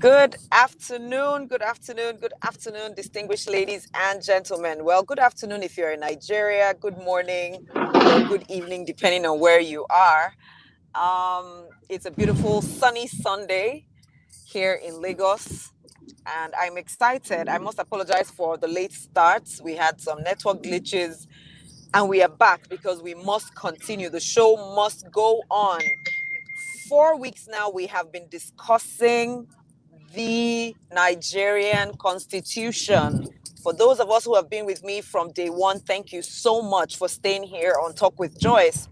Good afternoon, good afternoon, good afternoon, distinguished ladies and gentlemen. Well, good afternoon if you're in Nigeria, good morning or good evening, depending on where you are. It's a beautiful sunny Sunday here in Lagos, and I'm excited. I must apologize for the late start. We had some network glitches, and we are back because we must continue. The show must go on. 4 weeks now, we have been discussing the Nigerian Constitution. For those of us who have been with me from day one, thank you so much for staying here on Talk with Joyce.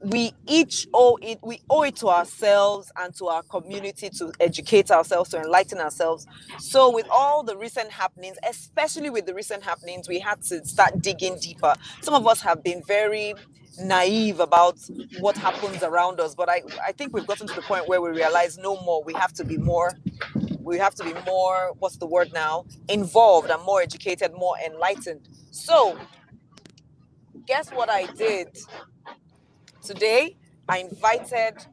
We each owe it, we owe it to ourselves and to our community to educate ourselves, to enlighten ourselves. So with all the recent happenings, especially with the recent happenings, we had to start digging deeper. Some of us have been very naive about what happens around us, but I think we've gotten to the point where we realize no more. We have to be more, what's the word now, involved and more educated, more enlightened. So guess what I did today? I invited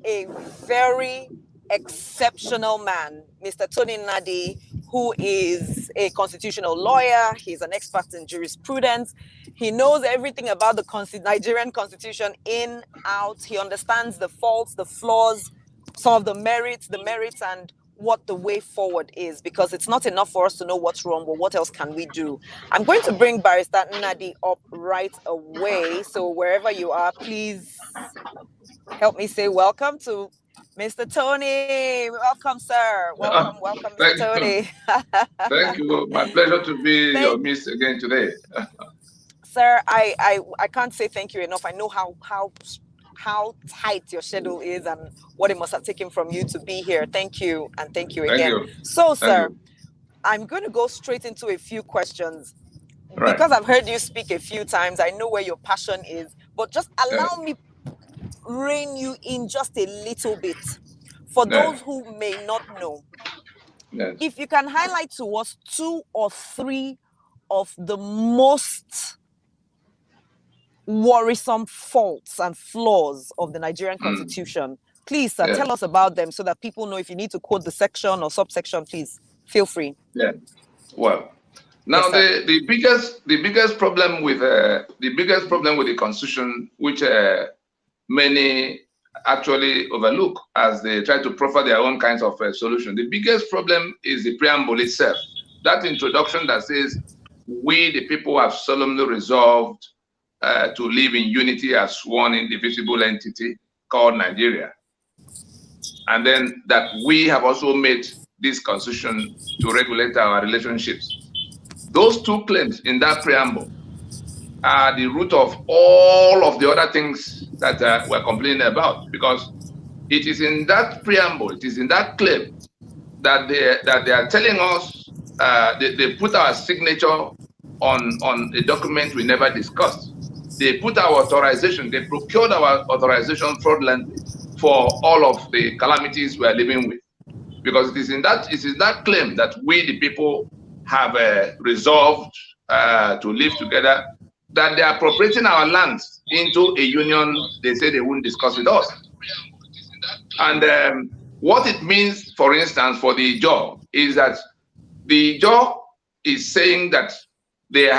a very exceptional man, Mr. Tony Nadi, who is a constitutional lawyer. He's an expert in jurisprudence. He knows everything about the Nigerian Constitution in, out. He understands the faults, the flaws, some of the merits, and what the way forward is, because it's not enough for us to know what's wrong, but what else can we do? I'm going to bring Barrister Nadi up right away. So wherever you are, please help me say welcome to Mr. Tony. Welcome, sir. Welcome, Mr. Tony. Thank you. My pleasure to be your midst again today. Sir, I can't say thank you enough. I know how tight your schedule is and what it must have taken from you to be here. Thank you, and thank you again. Thank you. So, sir, I'm going to go straight into a few questions. Right. Because I've heard you speak a few times, I know where your passion is, but just allow me rein you in just a little bit. For those who may not know, if you can highlight to us 2 or 3 of the most worrisome faults and flaws of the Nigerian Constitution. Please, sir, tell us about them so that people know. If you need to quote the section or subsection, please feel free. Yeah. Well, now the biggest problem with the Constitution, which many actually overlook as they try to proffer their own kinds of solution, the biggest problem is the preamble itself. That introduction that says, "We the people have solemnly resolved to live in unity as one indivisible entity called Nigeria." And then that we have also made this constitution to regulate our relationships. Those 2 claims in that preamble are the root of all of the other things that we're complaining about, because it is in that preamble, it is in that claim that they are telling us, they put our signature on a document we never discussed. They put our authorization, they procured our authorization fraudulently for all of the calamities we are living with. Because it is in that claim that we, the people, have resolved to live together, that they are appropriating our lands into a union they say they won't discuss with us. And what it means, for instance, for the Ijaw, is that the Ijaw is saying that they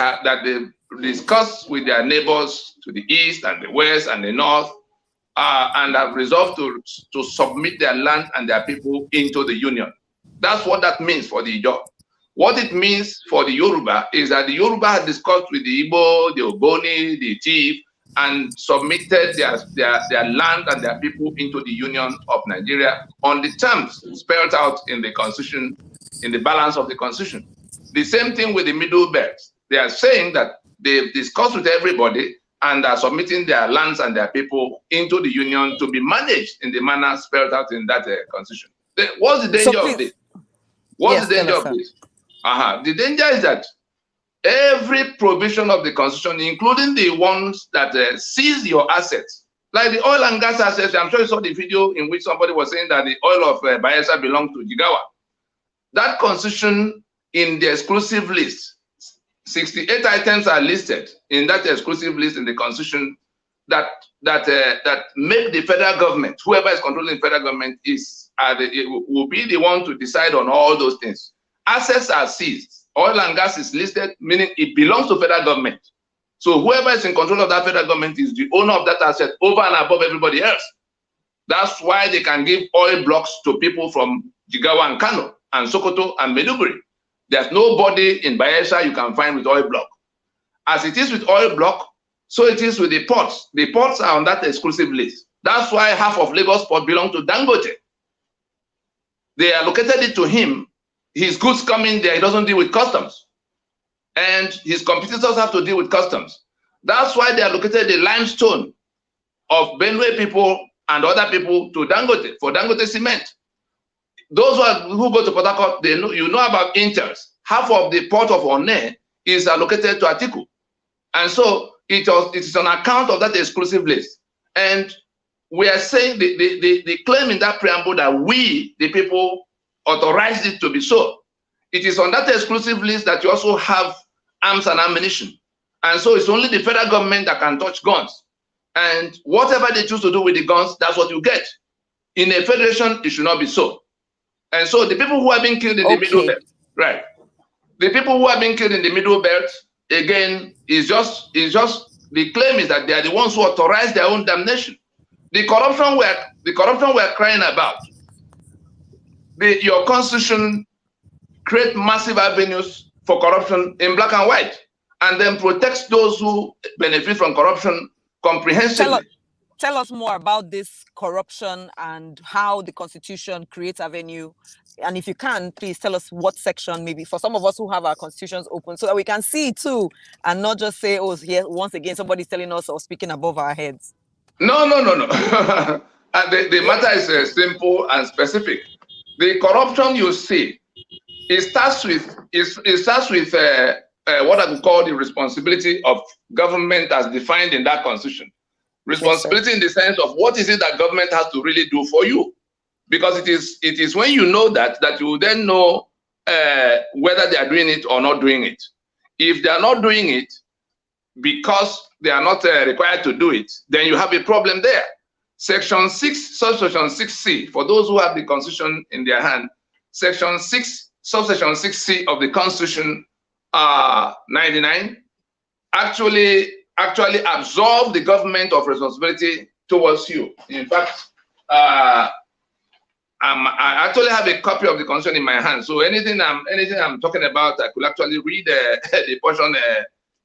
discuss with their neighbors to the east and the west and the north, and have resolved to submit their land and their people into the union. That's what that means for the Ijaw. What it means for the Yoruba is that the Yoruba had discussed with the Igbo, the Ogboni, the Tiv, and submitted their land and their people into the union of Nigeria on the terms spelled out in the Constitution, in the balance of the Constitution. The same thing with the Middle Belt. They are saying that they've discussed with everybody and are submitting their lands and their people into the union to be managed in the manner spelled out in that Constitution. What's the danger of this? What's the danger of this? The danger is that every provision of the Constitution, including the ones that seize your assets, like the oil and gas assets. I'm sure you saw the video in which somebody was saying that the oil of Bayelsa belonged to Jigawa. That Constitution, in the exclusive list, 68 items are listed in that exclusive list in the Constitution that make the federal government, whoever is controlling the federal government, will be the one to decide on all those things. Assets are seized. Oil and gas is listed, meaning it belongs to federal government. So whoever is in control of that federal government is the owner of that asset over and above everybody else. That's why they can give oil blocks to people from Jigawa and Kano and Sokoto and Maiduguri. There's nobody in Bayelsa you can find with oil block. As it is with oil block, so it is with the ports. The ports are on that exclusive list. That's why half of Lagos port belong to Dangote. They allocated it to him. His goods come in there, he doesn't deal with customs. And his competitors have to deal with customs. That's why they allocated the limestone of Benue people and other people to Dangote, for Dangote cement. Those who go to Port Harcourt, they know, you know about Inters. Half of the port of Onne is allocated to Atiku. And so it is on account of that exclusive list. And we are saying the claim in that preamble that we, the people, authorized it to be so. It is on that exclusive list that you also have arms and ammunition. And so it's only the federal government that can touch guns. And whatever they choose to do with the guns, that's what you get. In a federation, it should not be so. And so the people who have been killed in the middle belt, right? The people who have been killed in the middle belt, again, is just the claim is that they are the ones who authorize their own damnation. The corruption we're crying about. Your constitution create massive avenues for corruption in black and white, and then protects those who benefit from corruption comprehensively. Tell us more about this corruption and how the Constitution creates avenue. And if you can, please tell us what section, maybe for some of us who have our constitutions open, so that we can see it too, and not just say, oh, here, once again, somebody's telling us or speaking above our heads. No. The matter is simple and specific. The corruption you see, it starts with what I would call the responsibility of government as defined in that constitution. Responsibility, yes, in the sense of what is it that government has to really do for you, because it is when you know that you then know whether they are doing it or not doing it. If they are not doing it because they are not required to do it, then you have a problem there. Section 6, subsection 6C, for those who have the Constitution in their hand, Section 6, subsection 6C of the Constitution 99 actually absolve the government of responsibility towards you. In fact, I actually have a copy of the Constitution in my hand, so anything I'm talking about, I could actually read the portion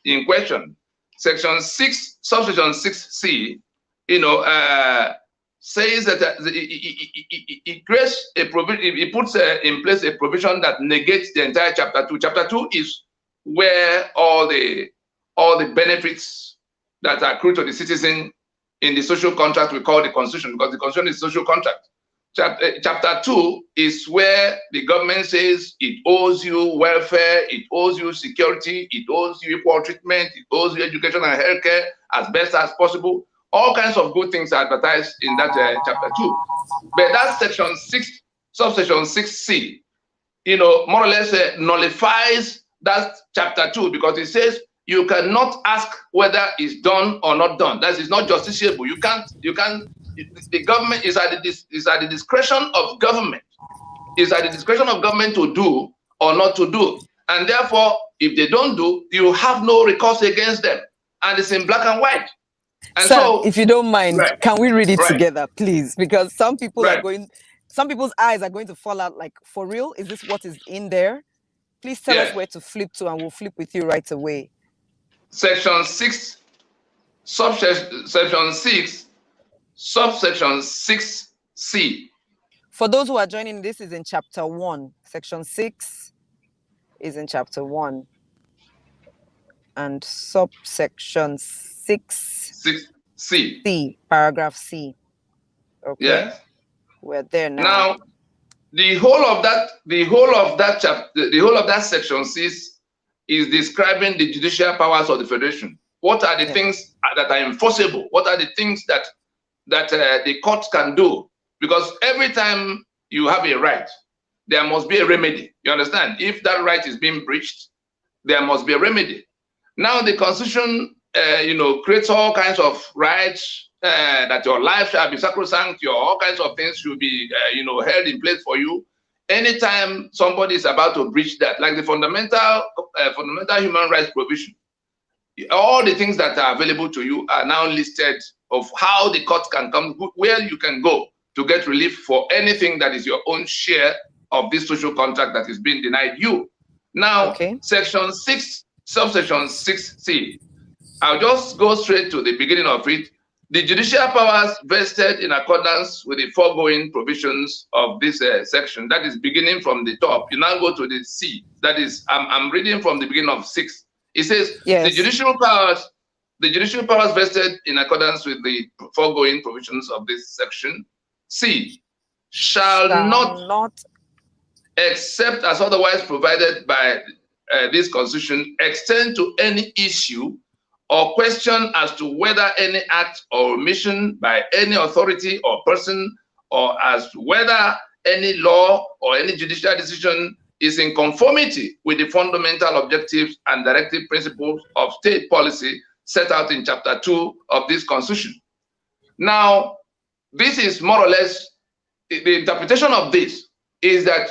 in question. Section 6, subsection 6C, says that it creates a provision, it puts in place a provision that negates the entire chapter 2. Chapter 2 is where all the benefits that are accrued to the citizen in the social contract we call the Constitution, because the Constitution is social contract. Chapter 2 is where the government says it owes you welfare, it owes you security, it owes you equal treatment, it owes you education and healthcare as best as possible. All kinds of good things are advertised in that chapter 2. But that section 6, subsection 6C, more or less nullifies that chapter 2, because it says you cannot ask whether it's done or not done. That is not justiciable. You can't. The government is at the discretion of government. It's at the discretion of government to do or not to do. And therefore, if they don't do, you have no recourse against them. And it's in black and white. And Sir, so, if you don't mind, right, can we read it together, please? Because some people some people's eyes are going to fall out. Like, for real, is this what is in there? Please tell us where to flip to, and we'll flip with you right away. Section 6, subsection 6, subsection 6C. For those who are joining, this is in chapter 1. Section 6 is in chapter 1. And subsection 6C, paragraph C. Okay. Yes. We're there now. Now, the whole of that section 6 is describing the judicial powers of the Federation. What are the things that are enforceable? What are the things that the courts can do? Because every time you have a right, there must be a remedy. You understand? If that right is being breached, there must be a remedy. Now, the Constitution creates all kinds of rights, that your life shall be sacrosanct, your all kinds of things should be, held in place for you. Anytime somebody is about to breach that, like the fundamental human rights provision, all the things that are available to you are now listed of how the court can come, where you can go to get relief for anything that is your own share of this social contract that is being denied you. Now, Section 6, subsection 6C, I'll just go straight to the beginning of it. The judicial powers vested in accordance with the foregoing provisions of this section, that is beginning from the top. You now go to the C, that is, I'm reading from the beginning of 6. It says, the judicial powers vested in accordance with the foregoing provisions of this section, C, shall not, except as otherwise provided by this Constitution, extend to any issue or question as to whether any act or omission by any authority or person, or as to whether any law or any judicial decision is in conformity with the fundamental objectives and directive principles of state policy set out in Chapter 2 of this Constitution. Now, this is more or less, the interpretation of this is that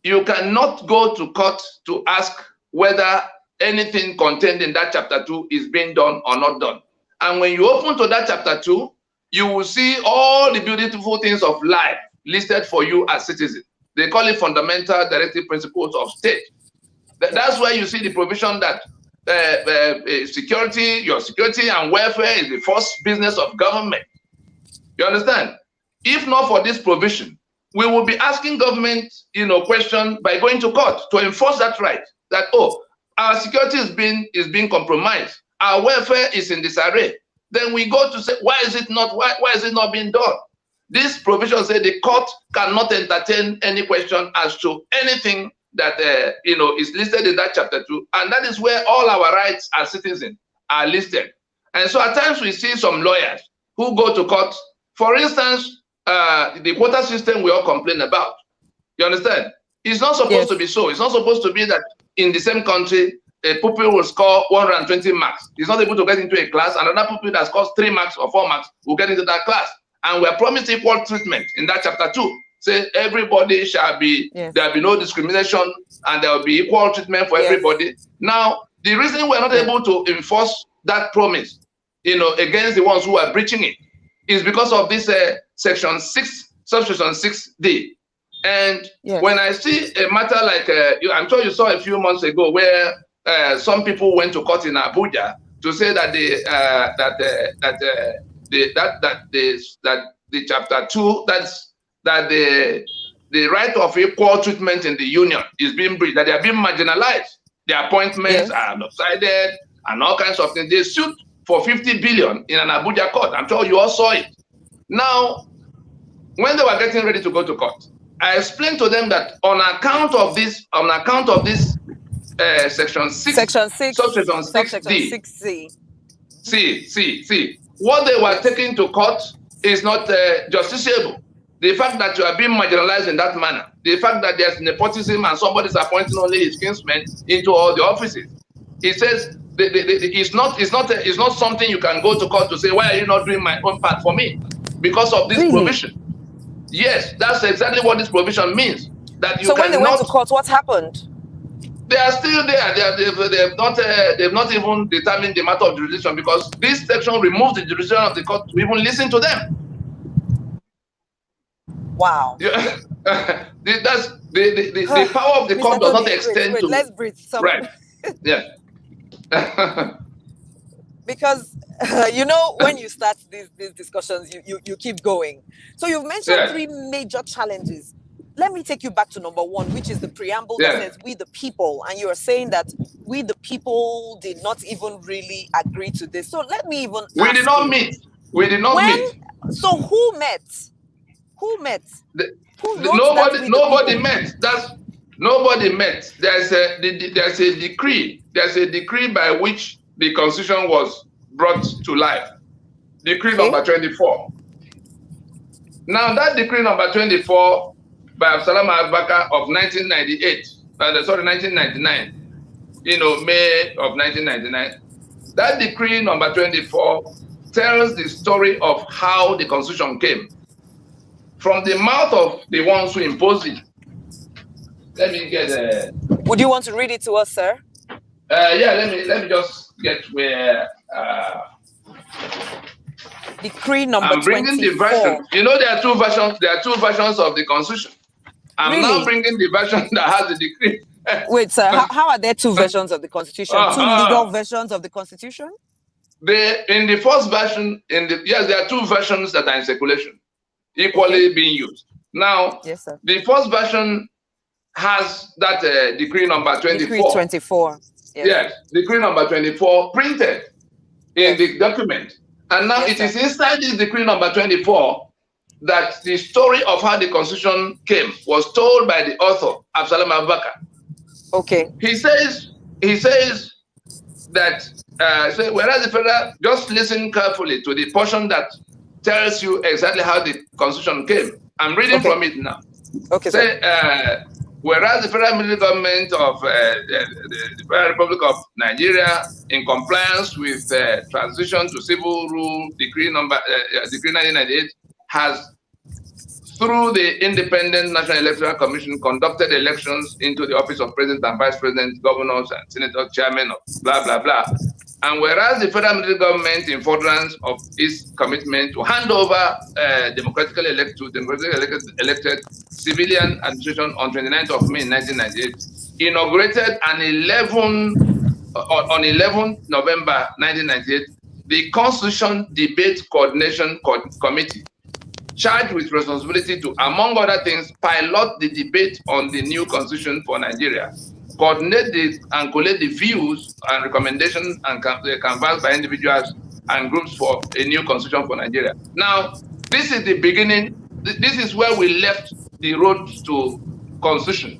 you cannot go to court to ask whether anything contained in that Chapter 2 is being done or not done. And when you open to that Chapter 2, you will see all the beautiful things of life listed for you as citizens. They call it fundamental directive principles of state. That's why you see the provision that your security and welfare is the first business of government. You understand? If not for this provision, we will be asking government, question by going to court to enforce that right. That, our security is being compromised, our welfare is in disarray. Then we go to say, why is it not being done? This provision says the court cannot entertain any question as to anything that is listed in that Chapter 2, and that is where all our rights as citizens are listed. And so at times we see some lawyers who go to court. For instance, the quota system we all complain about. You understand? It's not supposed to be so. It's not supposed to be that in the same country, a pupil will score 120 marks. He's not able to get into a class, and another pupil that scores 3 marks or 4 marks will get into that class. And we're promised equal treatment in that Chapter 2. Say everybody shall be, there'll be no discrimination, and there will be equal treatment for everybody. Now, the reason we're not able to enforce that promise, against the ones who are breaching it, is because of this Section 6, subsection 6D. And when I see a matter like, I'm sure you saw a few months ago where some people went to court in Abuja to say that the Chapter 2, that the right of equal treatment in the union is being breached, that they are being marginalized. Their appointments are lopsided and all kinds of things. They sued for 50 billion in an Abuja court. I'm sure you all saw it. Now, when they were getting ready to go to court, I explained to them that on account of this Section 6, subsection 6D, C, what they were taking to court is not justiciable. The fact that you are being marginalized in that manner, the fact that there's nepotism and somebody's appointing only his kinsmen into all the offices, it says it's not something you can go to court to say, why are you not doing my own part for me? Because of this provision. Yes, that's exactly what this provision means. That you so when they went to court, what happened? They are still there. They've not even determined the matter of jurisdiction, because this section removes the jurisdiction of the court to even listen to them. Wow. Yeah. That's the power of the court does not extend to. Let's breathe. Right. Yeah. Because when you start these discussions, you keep going. So you've mentioned 3 major challenges. Let me take you back to number 1, which is the preamble that says we the people, and you are saying that we the people did not even really agree to this. So let me even We did not meet. So who met? Nobody met. Nobody met. There's a decree. There's a decree by which the Constitution was brought to life. Decree number 24. Now that decree number 24 by Absalom Abubakar of 1999, May of 1999, That decree number 24 tells the story of how the constitution came from the mouth of the ones who imposed it. Let me get Would you want to read it to us, sir? Yeah, let me just get where decree number I'm bringing 24. the version. You know, there are two versions. There are two versions of the constitution. I'm now bringing the version that has the decree. Wait, sir. How are there two versions of the constitution? Two legal versions of the constitution? In the first version, yes, there are two versions that are in circulation, equally being used. Now, yes, sir. The first version has that decree number 24. Decree 24. Yes, decree number 24 printed in the document. And now it is inside this decree number 24 that the story of how the constitution came was told by the author, Absalom Abubakar. Okay. He says that, whereas the federal, just listen carefully to the portion that tells you exactly how the constitution came. I'm reading from it now. Okay. Whereas the federal military government of the Federal Republic of Nigeria, in compliance with transition to civil rule decree 1998, has, through the Independent National Electoral Commission, conducted elections into the office of President and Vice President, governors, and senator, chairman of blah, blah, blah. And whereas the federal military government, in furtherance of its commitment to hand over democratically elected civilian administration on 29th of May 1998, inaugurated on 11 November 1998, the Constitution Debate Coordination Committee, charged with responsibility to, among other things, pilot the debate on the new constitution for Nigeria, coordinate and collect the views and recommendations and canvassed by individuals and groups for a new constitution for Nigeria. Now, this is the beginning. This is where we left the road to constitution.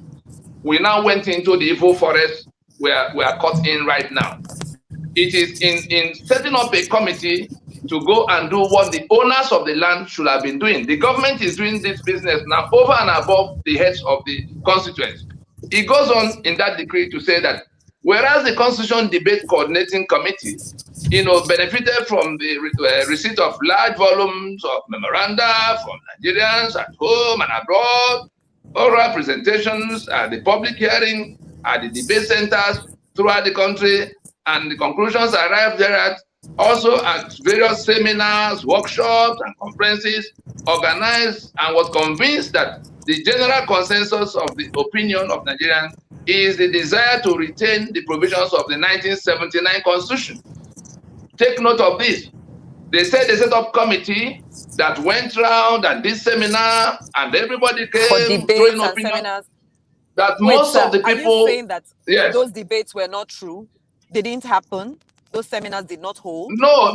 We now went into the evil forest where we are caught in right now. It is in setting up a committee to go and do what the owners of the land should have been doing. The government is doing this business now over and above the heads of the constituents. It goes on in that decree to say that whereas the Constitution Debate Coordinating Committee, benefited from the receipt of large volumes of memoranda from Nigerians at home and abroad, oral presentations at the public hearing, at the debate centers throughout the country, and the conclusions arrived there at, also at various seminars, workshops, and conferences organized, and was convinced that the general consensus of the opinion of Nigerians is the desire to retain the provisions of the 1979 Constitution. Take note of this. They said they set up committee that went round and did seminar, and everybody came throwing opinion. Seminars. That most of the people. Are you saying that those debates were not true? They didn't happen. Those seminars did not hold. No.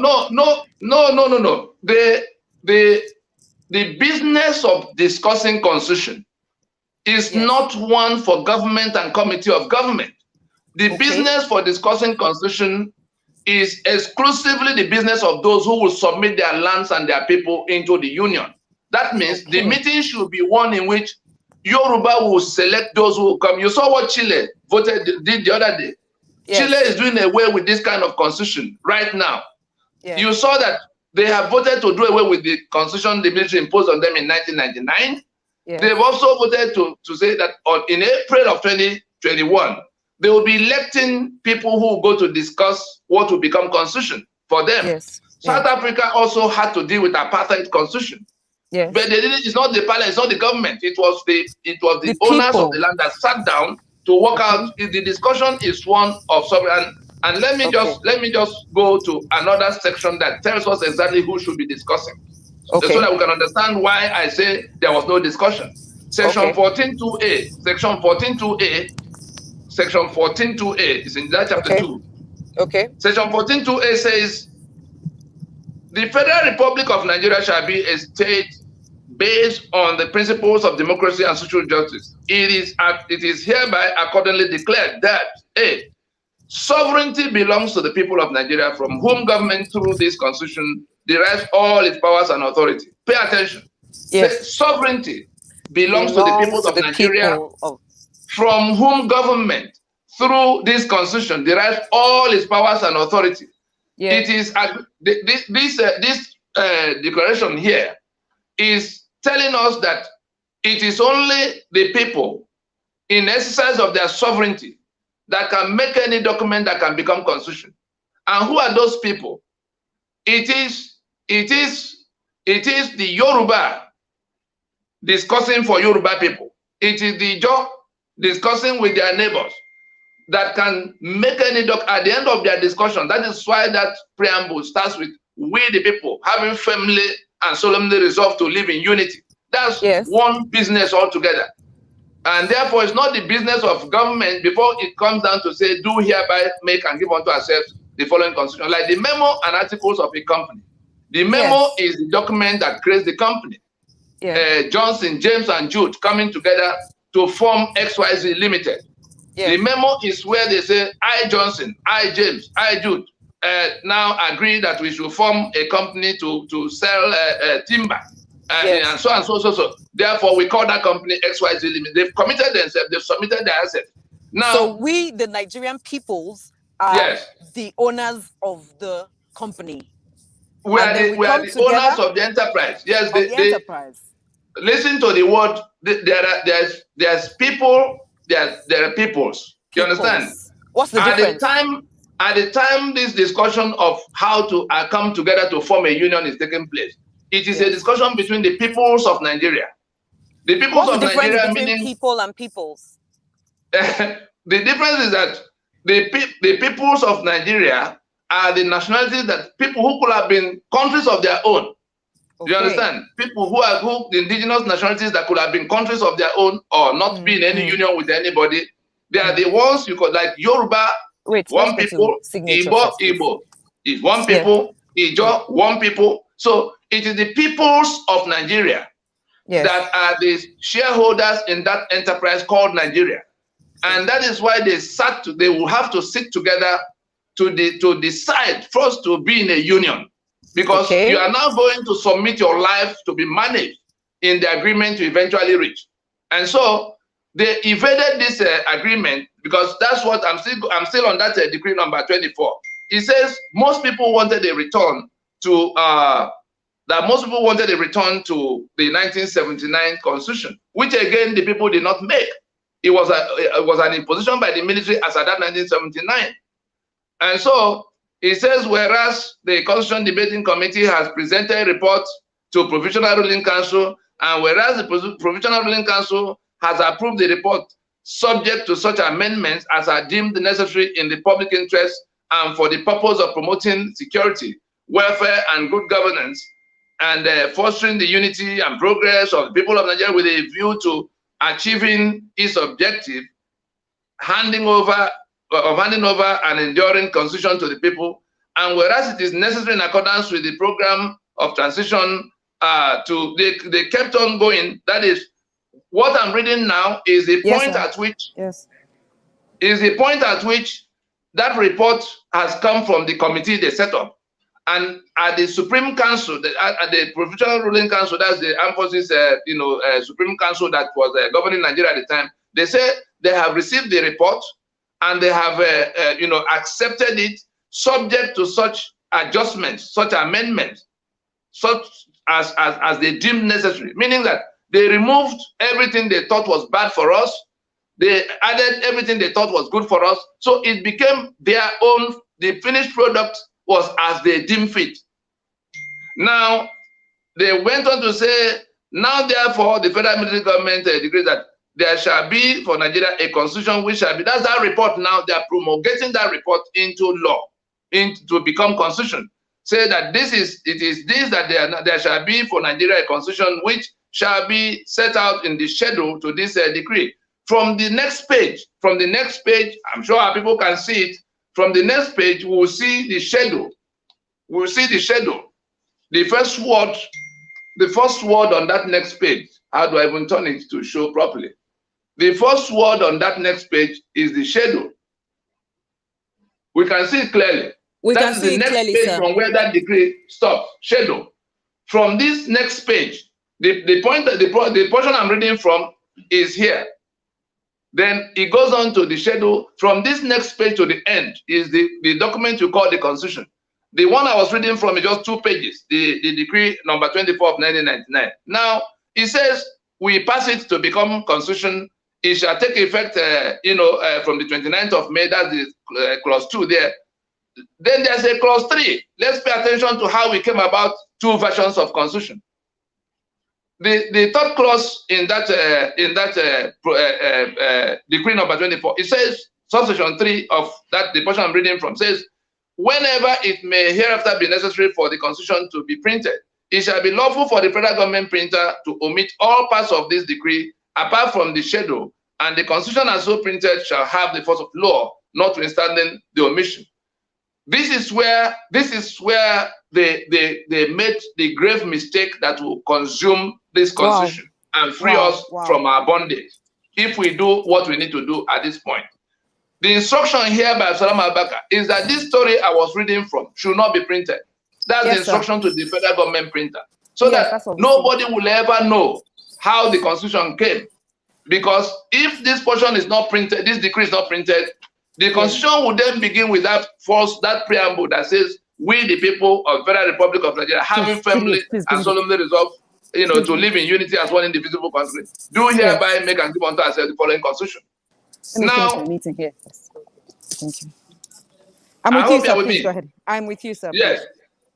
The business of discussing constitution is not one for government and committee of government. The business for discussing constitution is exclusively the business of those who will submit their lands and their people into the union. That means the meeting should be one in which Yoruba will select those who will come. You saw what Chile did the other day. Yes. Chile is doing away with this kind of constitution right now. Yes. You saw that they have voted to do away with the constitution the military imposed on them in 1999. Yes. They've also voted to say that in April of 2021, they will be electing people who will go to discuss what will become constitution for them. Yes. South Africa also had to deal with apartheid constitution. Yes. But they didn't, it's not the parliament, it's not the government. It was the owners of the land that sat down to work out. The discussion is one of sovereign. And let me just go to another section that tells us exactly who should be discussing, so that we can understand why I say there was no discussion. Section 14.2a, Section 14.2a, Section 14.2a is in that chapter 2. Okay. Section 14.2a says, the Federal Republic of Nigeria shall be a state based on the principles of democracy and social justice. It is hereby accordingly declared that A, sovereignty belongs to the people of Nigeria, from whom government through this constitution derives all its powers and authority. Pay attention. Yes. Sovereignty belongs to the people of Nigeria, from whom government through this constitution derives all its powers and authority. It is this declaration here is telling us that it is only the people in exercise of their sovereignty that can make any document that can become constitution. And who are those people? It is the Yoruba discussing for Yoruba people. It is the Ijaw discussing with their neighbors that can make any at the end of their discussion. That is why that preamble starts with we the people having firmly and solemnly resolved to live in unity. That's one business altogether. And therefore, it's not the business of government before it comes down to say, do hereby make and give unto ourselves the following constitution. Like the memo and articles of a company. The memo is the document that creates the company. Johnson, James, and Jude coming together to form XYZ Limited. The memo is where they say, I, Johnson, I, James, I, Jude, now agree that we should form a company to sell timber. And so and so. Therefore, we call that company XYZ Limited. They've committed themselves. They've submitted their assets. Now, so we, the Nigerian peoples, are the owners of the company. We are the owners of the enterprise. Yes, the enterprise. Listen to the word. There's people. There are peoples. You understand? What's the difference? At the time this discussion of how to come together to form a union is taking place, it is a discussion between the peoples of Nigeria. The peoples of Nigeria, meaning people and peoples. The difference is that the peoples of Nigeria are the nationalities that people who could have been countries of their own. Do you understand? People the indigenous nationalities that could have been countries of their own or not be in any union with anybody. They are the ones you could, like Yoruba, one people, Igbo is one people, Ijaw, one people. So it is the peoples of Nigeria that are the shareholders in that enterprise called Nigeria. And that is why they will have to sit together to decide first to be in a union. Because you are now going to submit your life to be managed in the agreement you eventually reach. And so they evaded this agreement because that's what I'm still on that decree number 24. It says most people wanted a return to the 1979 constitution, which again the people did not make. It was an imposition by the military as at that 1979. And so it says, whereas the Constitution Debating Committee has presented a report to Provisional Ruling Council, and whereas the Provisional Ruling Council has approved the report subject to such amendments as are deemed necessary in the public interest and for the purpose of promoting security, welfare, and good governance, and fostering the unity and progress of the people of Nigeria with a view to achieving its objective, handing over an enduring constitution to the people, and whereas it is necessary in accordance with the program of transition they kept on going. That is what I'm reading now is the point at which that report has come from the committee they set up, and at the Supreme Council, at the Provisional Ruling Council, that's the Armed Forces Supreme Council that was governing Nigeria at the time. They say they have received the report and they have accepted it subject to such adjustments, such amendments, such as they deemed necessary, meaning that they removed everything they thought was bad for us, they added everything they thought was good for us, so it became their own. The finished product was as they deemed fit. Now they went on to say, now therefore the federal military government decrees that there shall be for Nigeria a constitution which shall be, that's that report now, they are promulgating that report into law, to become constitution. Say that there shall be for Nigeria a constitution which shall be set out in the schedule to this decree. From the next page, I'm sure our people can see it. From the next page, we will see the schedule. We'll see the schedule. The first word on that next page. How do I even turn it to show properly? The first word on that next page is the schedule. We can see it clearly. That's the next page from where that decree stops. Schedule. From this next page, the portion I'm reading from is here. Then it goes on to the schedule. From this next page to the end is the document you call the Constitution. The one I was reading from is just 2 pages, the decree number 24 of 1999. Now, it says, we pass it to become constitution. It shall take effect, from the 29th of May, that's the clause 2 there. Then there's a clause 3. Let's pay attention to how we came about 2 versions of constitution. The third clause in that decree number 24, it says, subsection 3 of that, the portion I'm reading from, says, whenever it may hereafter be necessary for the constitution to be printed, it shall be lawful for the federal government printer to omit all parts of this decree apart from the schedule, and the constitution as so printed shall have the force of law, notwithstanding the omission. This is where they made the grave mistake that will consume this constitution and free us from our bondage if we do what we need to do at this point. The instruction here by Salam Abaka is that this story I was reading from should not be printed. That's the instruction to the federal government printer, so that nobody will ever know how the constitution came. Because if this portion is not printed, this decree is not printed, the constitution would then begin with that preamble that says, we the people of the Federal Republic of Nigeria, having firmly and solemnly resolved, to live in unity as one indivisible country, do hereby make and give unto ourselves the following constitution. Now, meeting here. Thank you. I'm with you, sir. Please go ahead. I'm with you, sir. Yes.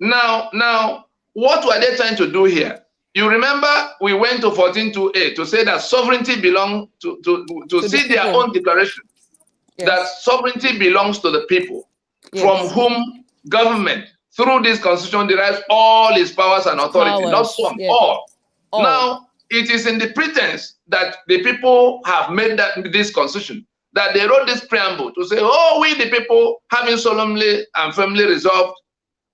Now, what were they trying to do here? You remember we went to 14.2a to say that sovereignty belongs to see their own declaration that sovereignty belongs to the people, from whom government, through this constitution, derives all its powers and authority, not some, all. Now, it is in the pretense that the people have made this constitution, that they wrote this preamble to say, oh, we the people, having solemnly and firmly resolved,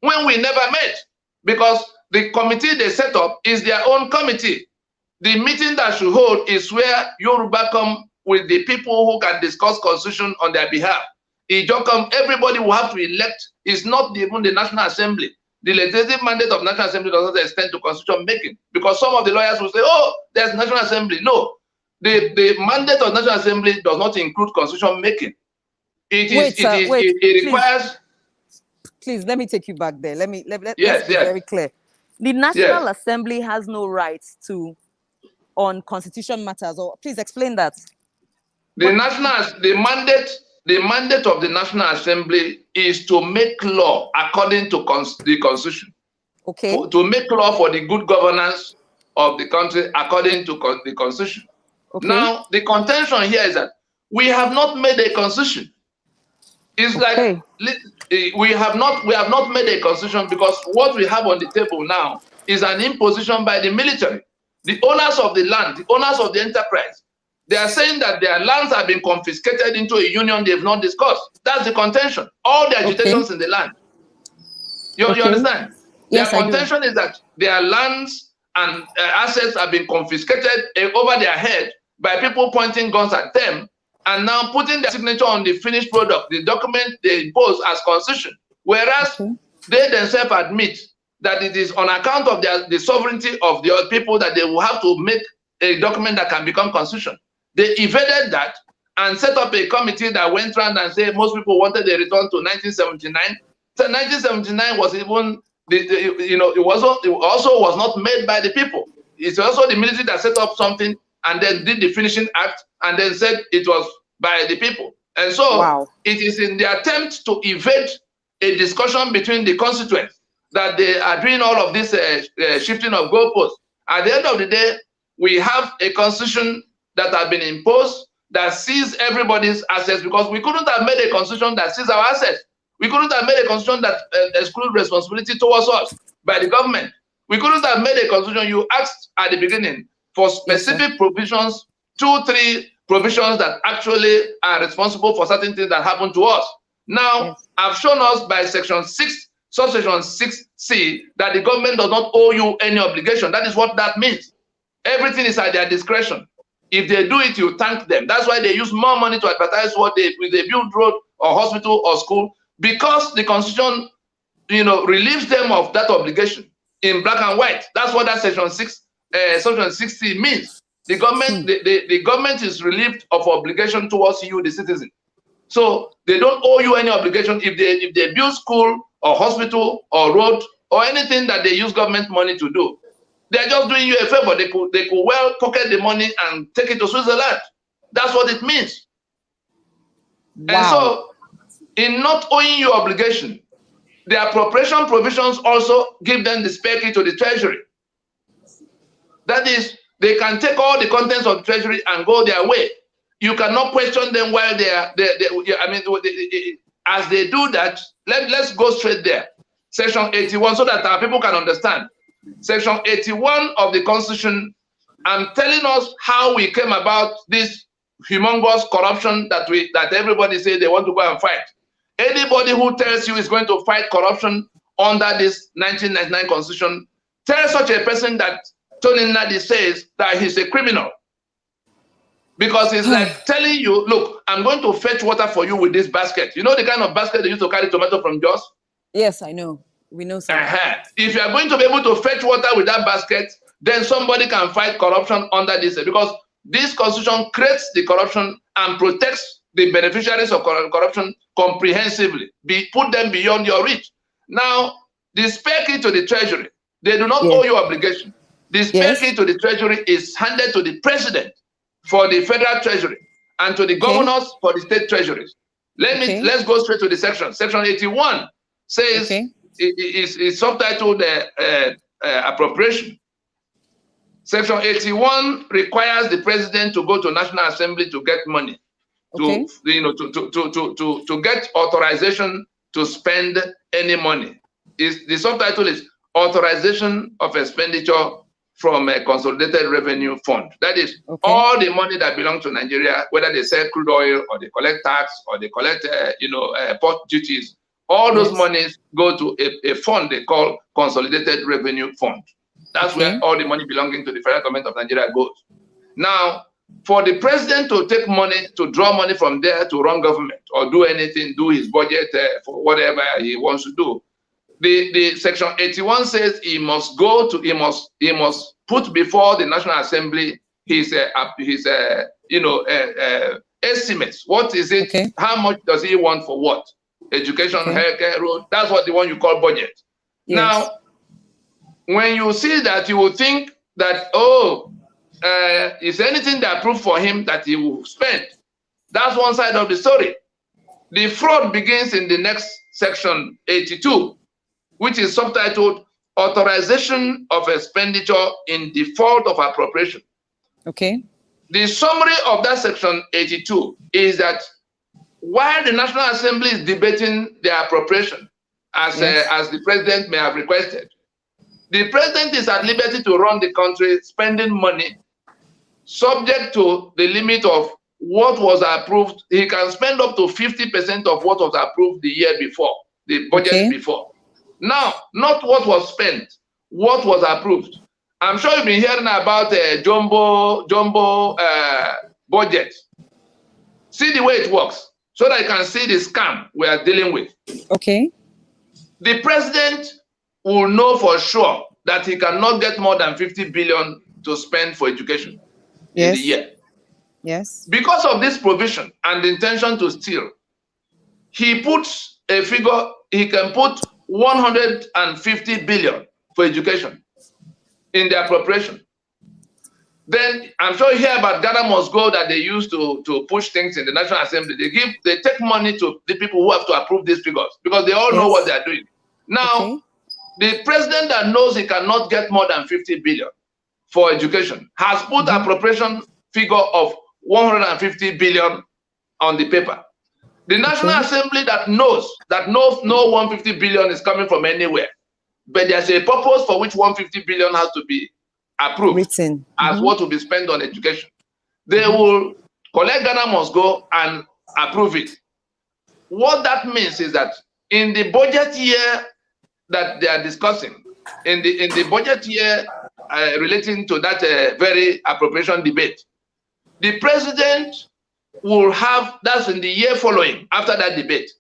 when we never met, because the committee they set up is their own committee. The meeting that should hold is where Yoruba come with the people who can discuss constitution on their behalf. Everybody will have to elect. It's not even the National Assembly. The legislative mandate of National Assembly does not extend to constitution making, because some of the lawyers will say, oh, there's National Assembly. No, the mandate of National Assembly does not include constitution making. It requires. Please, let me take you back there. Let's be very clear. The National Assembly has no rights on constitution matters. Or please explain that. The mandate of the National Assembly is to make law according to the Constitution. Okay. To make law for the good governance of the country according to the Constitution. Okay. Now, the contention here is that we have not made a constitution. It's like we have not made a constitution, because what we have on the table now is an imposition by the military. The owners of the land, the owners of the enterprise, they are saying that their lands have been confiscated into a union they've not discussed. That's the contention. All the agitations in the land. You understand? Yes, their contention is that their lands and assets have been confiscated over their head by people pointing guns at them and now putting their signature on the finished product, the document they impose as constitution. Whereas they themselves admit that it is on account of the sovereignty of the people that they will have to make a document that can become constitution. They evaded that and set up a committee that went around and said most people wanted a return to 1979. So 1979 was even, it also was not made by the people. It's also the military that set up something and then did the finishing act and then said it was by the people. And so it is in the attempt to evade a discussion between the constituents that they are doing all of this shifting of goalposts. At the end of the day, we have a constitution that has been imposed that sees everybody's assets, because we couldn't have made a constitution that sees our assets. We couldn't have made a constitution that excludes responsibility towards us by the government. We couldn't have made a constitution. You asked at the beginning for specific provisions, 2, 3 provisions that actually are responsible for certain things that happen to us. Now, I've shown us by section 6, subsection 6C, that the government does not owe you any obligation. That is what that means. Everything is at their discretion. If they do it, you thank them. That's why they use more money to advertise what they build road or hospital or school, because the constitution, relieves them of that obligation in black and white. That's what that section 6, section 60 means. The government, the government is relieved of obligation towards you, the citizen. So they don't owe you any obligation. If they build school or hospital or road or anything that they use government money to do. They're just doing you a favor. They could well pocket the money and take it to Switzerland. That's what it means. Wow. And so, in not owing your obligation, the appropriation provisions also give them the spare key to the treasury. That is, they can take all the contents of the treasury and go their way. You cannot question them while they are, as they do that. Let's go straight there. Section 81, so that our people can understand. Section 81 of the Constitution, I'm telling us how we came about this humongous corruption that everybody say they want to go and fight. Anybody who tells you is going to fight corruption under this 1999 Constitution, tell such a person that Tony Nadi says that he's a criminal. Because it's like telling you, look, I'm going to fetch water for you with this basket. You know the kind of basket they used to carry tomato from Jos? Yes, I know. We know something. If you are going to be able to fetch water with that basket, then somebody can fight corruption under this. Because this Constitution creates the corruption and protects the beneficiaries of corruption comprehensively. Put them beyond your reach. Now, the spare key to the treasury, they do not owe you obligation. The spare key to the treasury is handed to the president for the federal treasury and to the governors for the state treasuries. Let's go straight to the section. Section 81 says is subtitled appropriation. Section 81 requires the president to go to National Assembly to get money, to get authorization to spend any money. The subtitle is authorization of expenditure from a consolidated revenue fund. That is all the money that belongs to Nigeria, whether they sell crude oil or they collect tax or they collect, port duties. All those monies go to a fund they call consolidated revenue fund. That's where all the money belonging to the federal government of Nigeria goes. Now, for the president to take money, to draw money from there to run government or do anything, do his budget for whatever he wants to do, the section 81 says he must put before the National Assembly his estimates. What is it? How much does he want for what? Education, healthcare, road. That's what the one you call budget. Yes. Now, when you see that, you will think that, is there anything that approved for him that he will spend? That's one side of the story. The fraud begins in the next section 82, which is subtitled Authorization of Expenditure in Default of Appropriation. The summary of that section 82 is that while the National Assembly is debating the appropriation, as the president may have requested, the president is at liberty to run the country spending money subject to the limit of what was approved. He can spend up to 50% of what was approved the year before, the budget before. Now, not what was spent, what was approved. I'm sure you've been hearing about a jumbo budget. See the way it works, so that you can see the scam we are dealing with. The president will know for sure that he cannot get more than 50 billion to spend for education in the year. Because of this provision and the intention to steal, he puts a figure, he can put 150 billion for education in the appropriation. Then I'm sure you hear about Ghana must go that they use to push things in the National Assembly. They take money to the people who have to approve these figures because they all know what they are doing. Now, the president that knows he cannot get more than 50 billion for education has put appropriation figure of 150 billion on the paper. The National Assembly that knows that no 150 billion is coming from anywhere, but there's a purpose for which 150 billion has to be approved as what will be spent on education. They will collect Ghana must go and approve it. What that means is that in the budget year that they are discussing, in the budget year relating to that very appropriation debate, the president will have, that's in the year following, after that debate,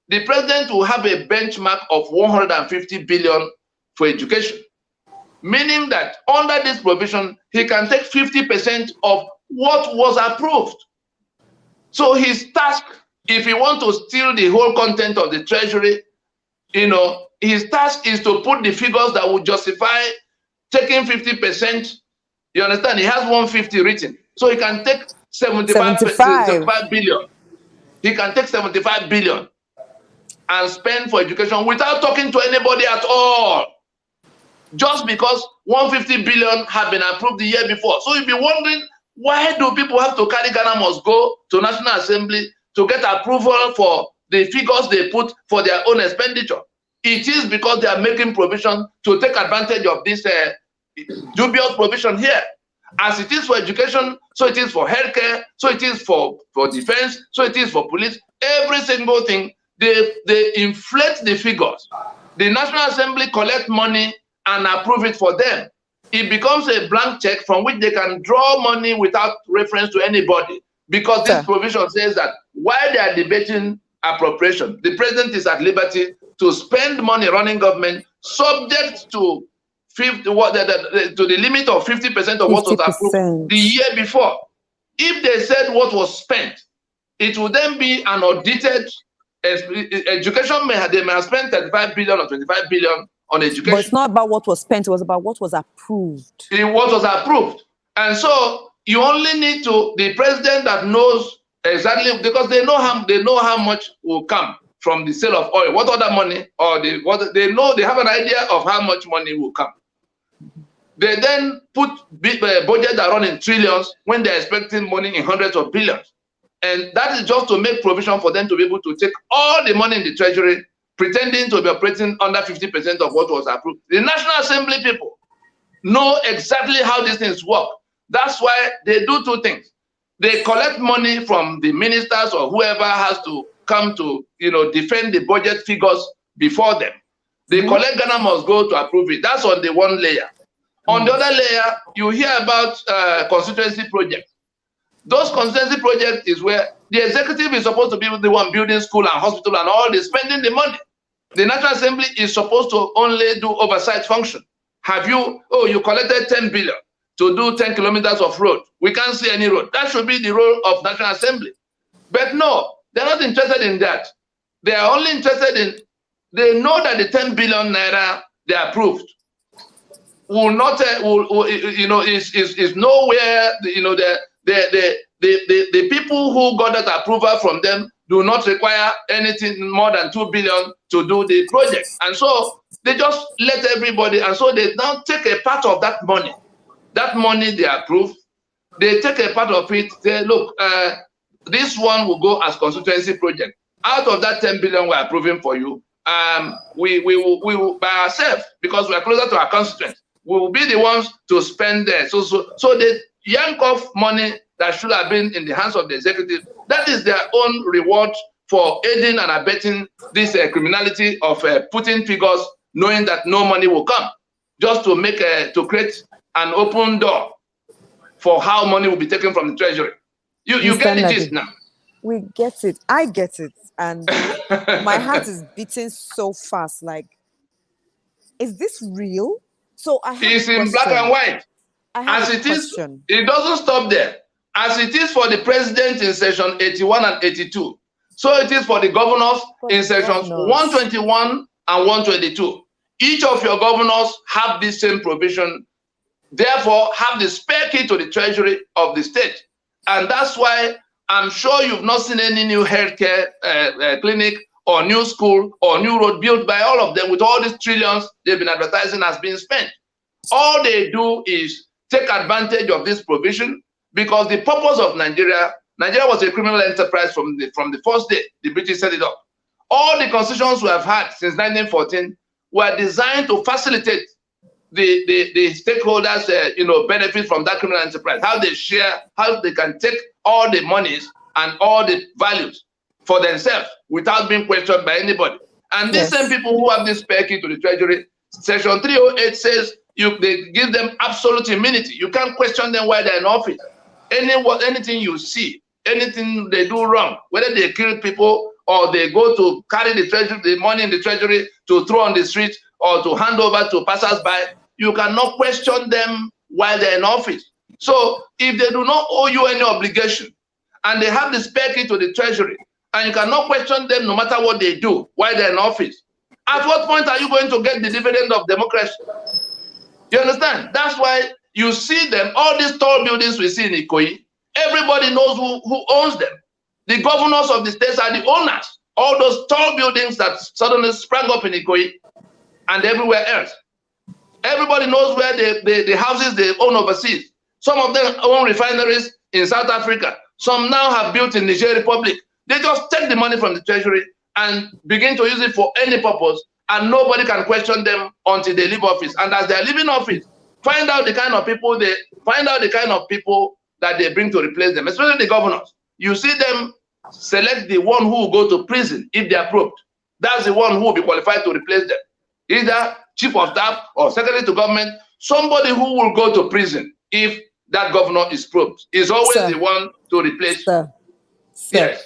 the president will have a benchmark of 150 billion for education. Meaning that under this provision, he can take 50% of what was approved. So his task, if he wants to steal the whole content of the treasury, his task is to put the figures that would justify taking 50%. You understand? He has 150 written. So he can take 75 billion. He can take 75 billion and spend for education without talking to anybody at all. Just because 150 billion had been approved the year before. So you'll be wondering, why do people have to carry Ghana must go to National Assembly to get approval for the figures they put for their own expenditure? It is because they are making provision to take advantage of this dubious provision here. As it is for education, so it is for healthcare, so it is for defense, so it is for police. Every single thing, they inflate the figures. The National Assembly collect money and approve it for them. It becomes a blank check from which they can draw money without reference to anybody, because this provision says that while they are debating appropriation, the president is at liberty to spend money running government subject to the limit of 50% of what was approved the year before. If they said what was spent, it would then be an audited education. They may have spent 35 billion or 25 billion on education. But it's not about what was spent, it was about what was approved. What was approved. And so you only need the president that knows exactly, because they know how much will come from the sale of oil, what other money, or they have an idea of how much money will come. They then put budget that run in trillions when they're expecting money in hundreds of billions. And that is just to make provision for them to be able to take all the money in the treasury, pretending to be operating under 50% of what was approved. The National Assembly people know exactly how these things work. That's why they do two things. They collect money from the ministers or whoever has to come to defend the budget figures before them. They collect Ghana must go to approve it. That's on the one layer. On the other layer, you hear about constituency projects. Those constituency projects is where the executive is supposed to be the one building school and hospital and all this, spending the money. The National Assembly is supposed to only do oversight function. You collected 10 billion to do 10 kilometers of road. We can't see any road. That should be the role of National Assembly. But no, they're not interested in that. They are only interested in, they know that the 10 billion naira they approved will not, is nowhere, the people who got that approval from them do not require anything more than 2 billion to do the project. And so they just let everybody, and so they now take a part of that money they approve, they take a part of it, say, look, this one will go as constituency project. Out of that 10 billion we're approving for you, we will by ourselves, because we are closer to our constituents, we will be the ones to spend there. So they yank off money that should have been in the hands of the executive. That is their own reward for aiding and abetting this criminality of putting figures, knowing that no money will come, just to create an open door for how money will be taken from the treasury. You get it now. We get it. I get it. And my heart is beating so fast. Like, is this real? So it's in black and white. As it is, it doesn't stop there. As it is for the president in section 81 and 82, so it is for the governors in sections 121 and 122. Each of your governors have this same provision, therefore have the spare key to the treasury of the state. And that's why I'm sure you've not seen any new healthcare clinic or new school or new road built by all of them with all these trillions they've been advertising as being spent. All they do is take advantage of this provision, because the purpose of Nigeria was a criminal enterprise from the first day the British set it up. All the constitutions we have had since 1914 were designed to facilitate the stakeholders, benefit from that criminal enterprise, how they share, how they can take all the monies and all the values for themselves without being questioned by anybody. And these same people who have this spare key to the treasury, section 308 says they give them absolute immunity. You can't question them while they're in office. Anything you see, anything they do wrong, whether they kill people or they go to carry the money in the treasury to throw on the street or to hand over to passers-by, you cannot question them while they're in office. So if they do not owe you any obligation and they have the spare key to the treasury, and you cannot question them no matter what they do while they're in office, At what point are you going to get the dividend of democracy? You understand? That's why you see them, all these tall buildings we see in Ikoyi, everybody knows who owns them. The governors of the states are the owners. All those tall buildings that suddenly sprang up in Ikoyi and everywhere else. Everybody knows where the houses they own overseas. Some of them own refineries in South Africa. Some now have built in Niger Republic. They just take the money from the treasury and begin to use it for any purpose, and nobody can question them until they leave office. And as they're leaving office, find out the kind of people that they bring to replace them, especially the governors. You see them select the one who will go to prison if they are probed. That's the one who will be qualified to replace them. Either chief of staff or secretary to government, somebody who will go to prison if that governor is probed is always the one to replace. Yes.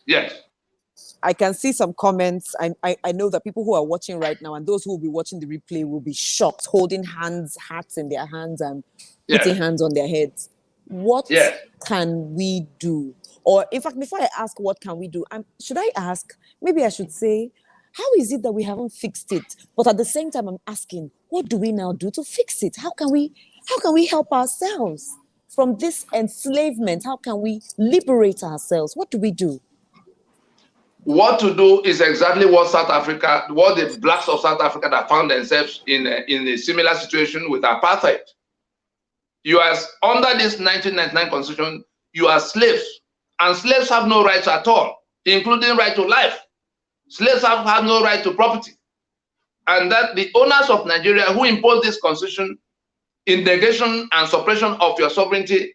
Yes. I can see some comments. I know that people who are watching right now and those who will be watching the replay will be shocked, holding hats in their hands and putting hands on their heads. What can we do? Or in fact, before I ask what can we do, should I ask, maybe I should say, how is it that we haven't fixed it? But at the same time, I'm asking, what do we now do to fix it? How can we help ourselves from this enslavement? How can we liberate ourselves? What do we do? What to do is exactly what the blacks of South Africa that found themselves in a similar situation with apartheid. You are under this 1999 constitution, you are slaves, and slaves have no rights at all, including right to life. Slaves have no right to property. And that the owners of Nigeria who imposed this constitution in negation and suppression of your sovereignty,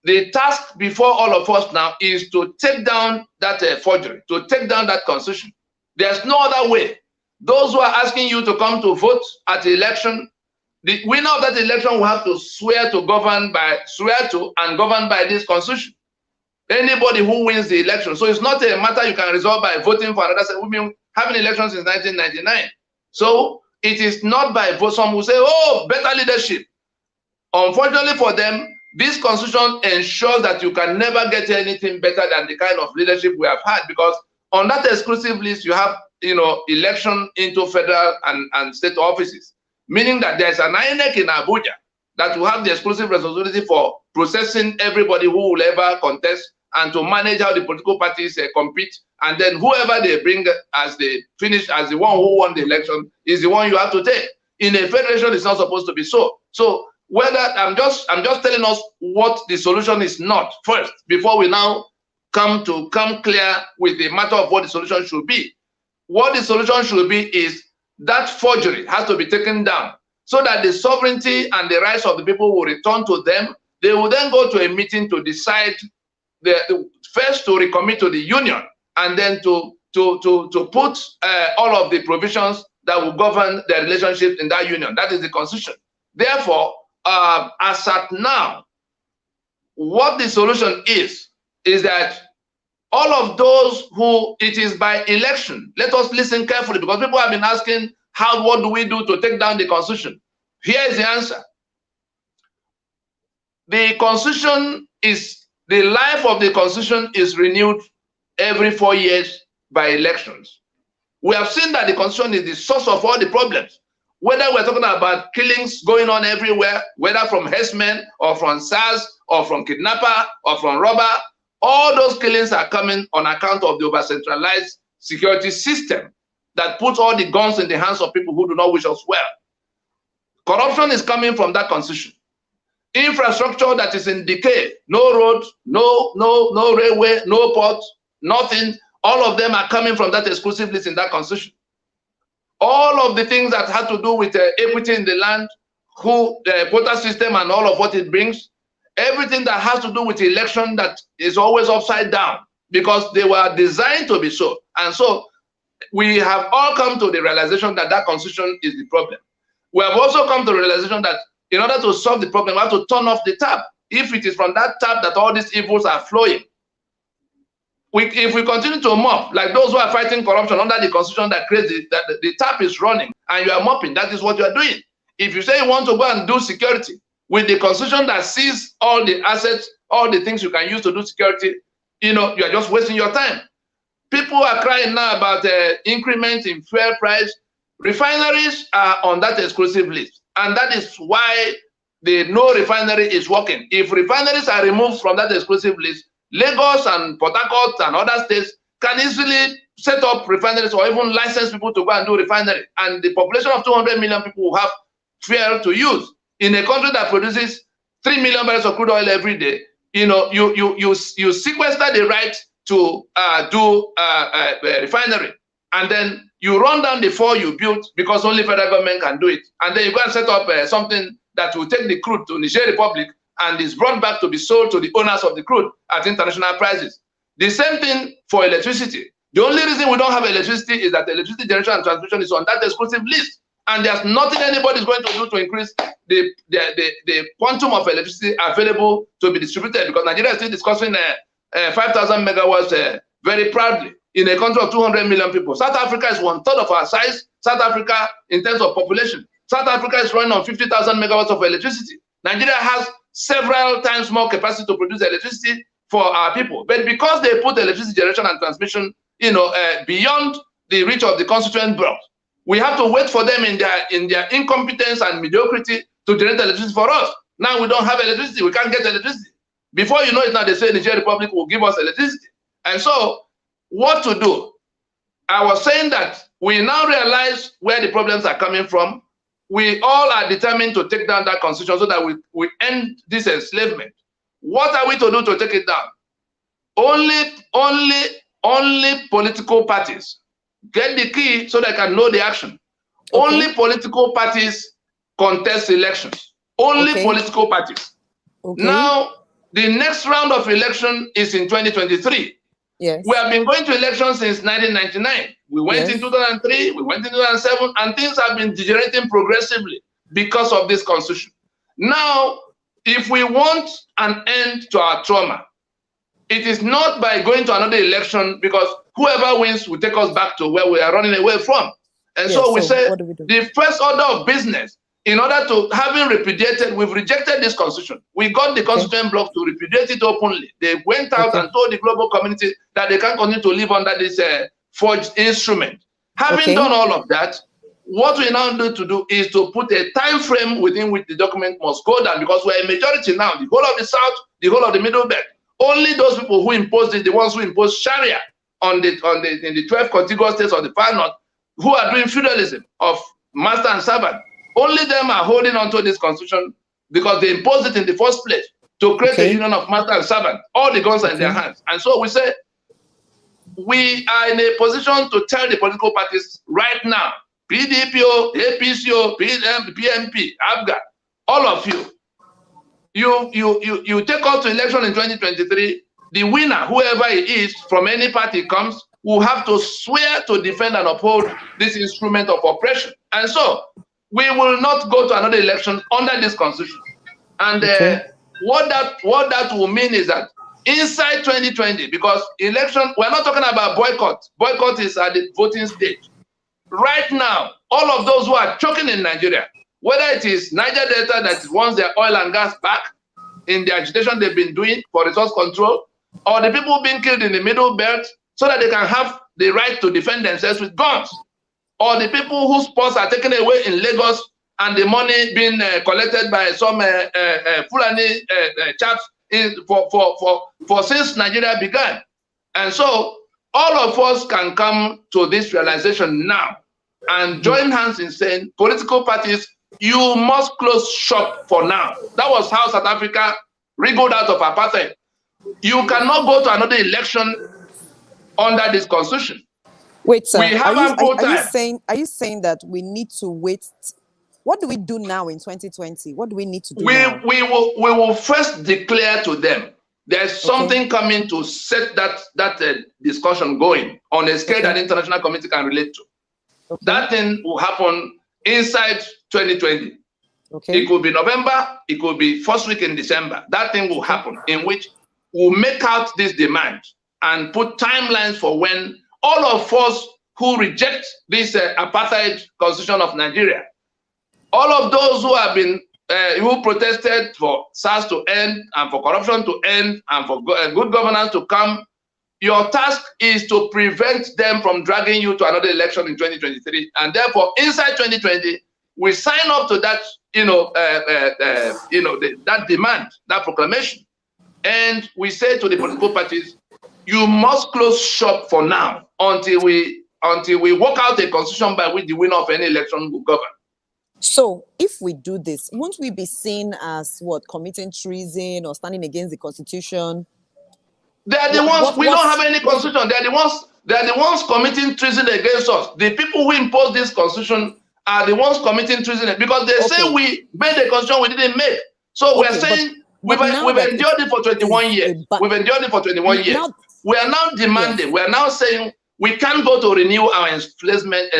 the task before all of us now is to take down that forgery, to take down that constitution. There's no other way. Those who are asking you to come to vote at the election, the winner of that election will have to swear to and govern by this constitution. Anybody who wins the election. So it's not a matter you can resolve by voting for another. We've been having elections since 1999. So it is not by vote. Some will say, oh, better leadership. Unfortunately for them, this constitution ensures that you can never get anything better than the kind of leadership we have had, because on that exclusive list, you have, election into federal and state offices, meaning that there's an INEC in Abuja that will have the exclusive responsibility for processing everybody who will ever contest and to manage how the political parties compete. And then whoever they bring as the one who won the election is the one you have to take. In a federation, it's not supposed to be so. So whether I'm just telling us what the solution is not first, before we now come clear with the matter of what the solution should be. What the solution should be is that forgery has to be taken down so that the sovereignty and the rights of the people will return to them. They will then go to a meeting to decide first to recommit to the union and then to put all of the provisions that will govern their relationship in that union. That is the constitution. Therefore, as at now, what the solution is that all of those who it is by election, let us listen carefully, because people have been asking, what do we do to take down the constitution? Here is the answer. The constitution the life of the constitution is renewed every 4 years by elections. We have seen that the constitution is the source of all the problems. Whether we're talking about killings going on everywhere, whether from herdsmen or from SARS or from kidnapper or from robber, all those killings are coming on account of the over-centralized security system that puts all the guns in the hands of people who do not wish us well. Corruption is coming from that constitution. Infrastructure that is in decay, no road, no railway, no port, nothing. All of them are coming from that exclusive list in that constitution. All of the things that have to do with equity in the land, the quota system and all of what it brings, everything that has to do with election that is always upside down because they were designed to be so. And so we have all come to the realization that that constitution is the problem. We have also come to the realization that in order to solve the problem, we have to turn off the tap. If it is from that tap that all these evils are flowing, if we continue to mop, like those who are fighting corruption under the constitution that creates the tap is running and you are mopping, that is what you are doing. If you say you want to go and do security with the constitution that sees all the assets, all the things you can use to do security, you are just wasting your time. people are crying now about increment in fuel price. Refineries are on that exclusive list, and that is why the no refinery is working. If refineries are removed from that exclusive list, Lagos and Port Harcourt and other states can easily set up refineries or even license people to go and do refinery. And the population of 200 million people will have fuel to use. In a country that produces 3 million barrels of crude oil every day, you sequester the right to do a refinery, and then you run down the 4 you built because only federal government can do it, and then you go and set up something that will take the crude to Niger Republic and is brought back to be sold to the owners of the crude at international prices. The same thing for electricity. The only reason we don't have electricity is that electricity generation and transmission is on that exclusive list, and there's nothing anybody is going to do to increase the quantum of electricity available to be distributed, because Nigeria is still discussing 5,000 megawatts very proudly in a country of 200 million people. South Africa is 1/3 of our size. South Africa, in terms of population, South Africa is running on 50,000 megawatts of electricity. Nigeria has several times more capacity to produce electricity for our people, but because they put electricity generation and transmission, beyond the reach of the constituent blocks, we have to wait for them in their incompetence and mediocrity to generate electricity for us. Now we don't have electricity. We can't get electricity. Before you know it, now they say Niger Republic will give us electricity. And so, what to do? I was saying that we now realize where the problems are coming from. We all are determined to take down that constitution so that we end this enslavement. What are we to do to take it down? Only political parties get the key so they can know the action. Okay. Only political parties contest elections. Only political parties. Okay. Now, the next round of election is in 2023. Yes. We have been going to elections since 1999. We went in 2003, we went in 2007, and things have been degenerating progressively because of this constitution. Now, if we want an end to our trauma, it is not by going to another election, because whoever wins will take us back to where we are running away from. And so we say the first order of business, in order to, having repudiated, we've rejected this constitution. We got the constituent bloc to repudiate it openly. They went out and told the global community that they can't continue to live under this forged instrument. Having done all of that, what we now need to do is to put a time frame within which the document must go down, because we're a majority now. The whole of the South, the whole of the Middle Belt. Only those people who imposed it, the ones who imposed Sharia in the 12 contiguous states of the far north, who are doing feudalism of master and servant. Only them are holding on to this constitution because they imposed it in the first place to create a union of master and servant. All the guns are in their hands. And so we say, we are in a position to tell the political parties right now, PDPO, APCO, PMP, ABGA, all of you, you take us to election in 2023, the winner, whoever it is, from any party comes, will have to swear to defend and uphold this instrument of oppression. And so, we will not go to another election under this constitution. And what that will mean is that inside 2020, because election, we're not talking about boycott. Boycott is at the voting stage. Right now, all of those who are choking in Nigeria, whether it is Niger Delta that wants their oil and gas back in the agitation they've been doing for resource control, or the people being killed in the Middle Belt so that they can have the right to defend themselves with guns, or the people whose spots are taken away in Lagos and the money being collected by some Fulani chaps for since Nigeria began. And so all of us can come to this realization now and join hands in saying, political parties, you must close shop for now. That was how South Africa wriggled out of apartheid. You cannot go to another election under this constitution. Wait, sir, are you saying that we need to wait? What do we do now in 2020? What do we need to do now? We will first declare to them there's something coming to set that discussion going on a scale that the international community can relate to. That thing will happen inside 2020. It could be November, it could be first week in December. That thing will happen, in which we'll make out this demand and put timelines for when all of us who reject this apartheid constitution of Nigeria, all of those who have been, who protested for SARS to end and for corruption to end and for good governance to come, Your task is to prevent them from dragging you to another election in 2023. And therefore, inside 2020, we sign up to that, that demand, that proclamation. And we say to the political parties, you must close shop for now until we work out a constitution by which the winner of any election will govern. So if we do this, won't we be seen as what, committing treason or standing against the constitution? They are the ones, we don't have any constitution. They are the ones committing treason against us. The people who imposed this constitution are the ones committing treason because they say we made the constitution we didn't make. So we're saying we've endured it for 21 years. We've endured it for 21 years. We are now demanding, we are now saying we can't go to renew our enslavement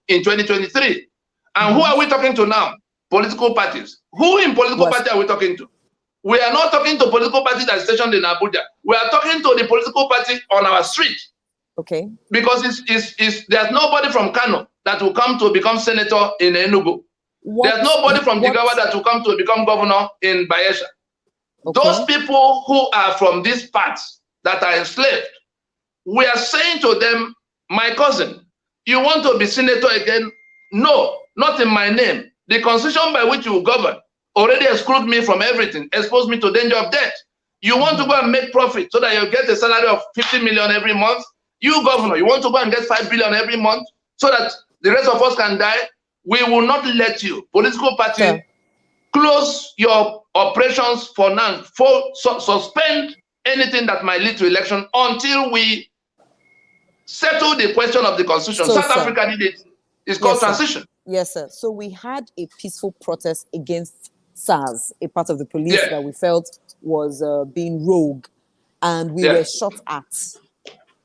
in 2023. And who are we talking to now? Political parties. Who in political party are we talking to? We are not talking to political parties that are stationed in Abuja. We are talking to the political party on our street. Okay. Because there's nobody from Kano that will come to become senator in Enugu. There's nobody from Jigawa that will come to become governor in Bayelsa. Okay. Those people who are from these parts that are enslaved, we are saying to them, my cousin, you want to be senator again? No, not in my name. The constitution by which you govern already exclude me from everything, expose me to danger of death. You want to go and make profit so that you get a salary of 50 million every month? You, governor, you want to go and get 5 billion every month so that the rest of us can die? We will not let you. Political party, close your operations for now. Suspend anything that might lead to election until we settle the question of the constitution. So, South Africa did it. It's called transition. Yes, sir. So we had a peaceful protest against SARS, a part of the police that we felt was being rogue, and we were shot at.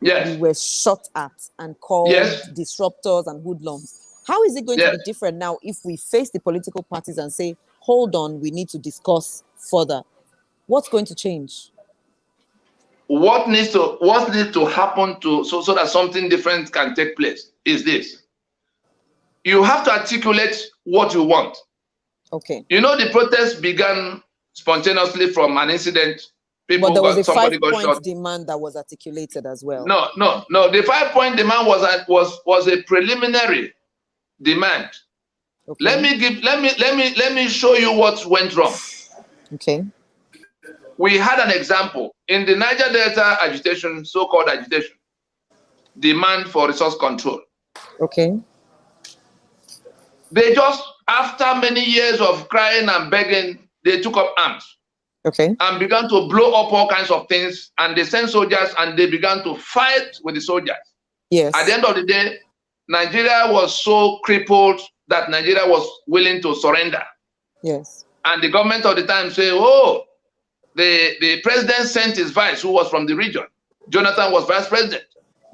Yes. We were shot at and called disruptors and hoodlums. How is it going to be different now if we face the political parties and say, hold on, we need to discuss further? What's going to change? What needs to happen so that something different can take place is this. You have to articulate what you want. Okay. You know, the protest began spontaneously from an incident. But there was a 5-point demand that was articulated as well. No. The 5-point demand was a preliminary demand. Okay. Let me show you what went wrong. Okay. We had an example in the Niger Delta agitation, so-called agitation, demand for resource control. Okay. They just, after many years of crying and begging, they took up arms. Okay. And began to blow up all kinds of things. And they sent soldiers and they began to fight with the soldiers. Yes. At the end of the day, Nigeria was so crippled that Nigeria was willing to surrender. Yes. And the government of the time said, oh, the president sent his vice, who was from the region. Jonathan was vice president.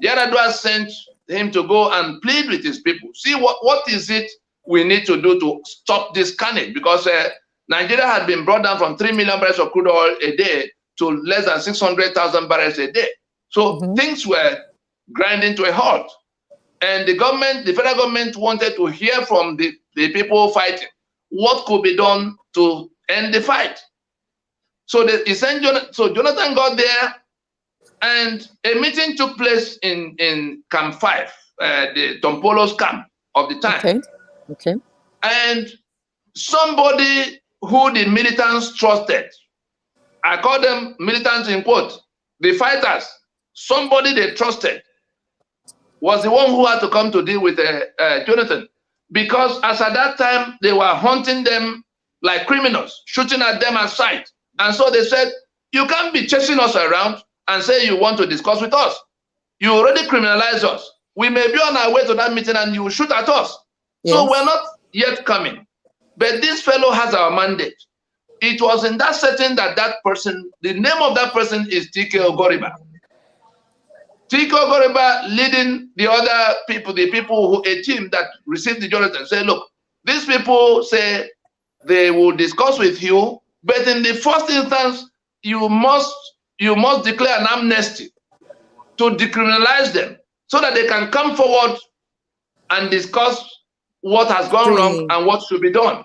Yaradua sent him to go and plead with his people. See, what is it we need to do to stop this carnage? Because Nigeria had been brought down from 3 million barrels of crude oil a day to less than 600,000 barrels a day. So things were grinding to a halt. And the federal government wanted to hear from the people fighting what could be done to end the fight. So Jonathan got there, and a meeting took place in Camp 5, the Tompolo's camp of the time. Okay. And somebody who the militants trusted, I call them militants in quote, the fighters, somebody they trusted, was the one who had to come to deal with Jonathan. Because as at that time, they were hunting them like criminals, shooting at them at sight. And so they said, you can't be chasing us around and say you want to discuss with us. You already criminalized us. We may be on our way to that meeting and you will shoot at us. Yes. So we're not yet coming. But this fellow has our mandate. It was in that setting that person, the name of that person is T.K. Ogoriba. T.K. Ogoriba leading the other people, a team that received the Jonathan, say, look, these people say they will discuss with you, but in the first instance, you must declare an amnesty to decriminalize them so that they can come forward and discuss what has gone wrong and what should be done.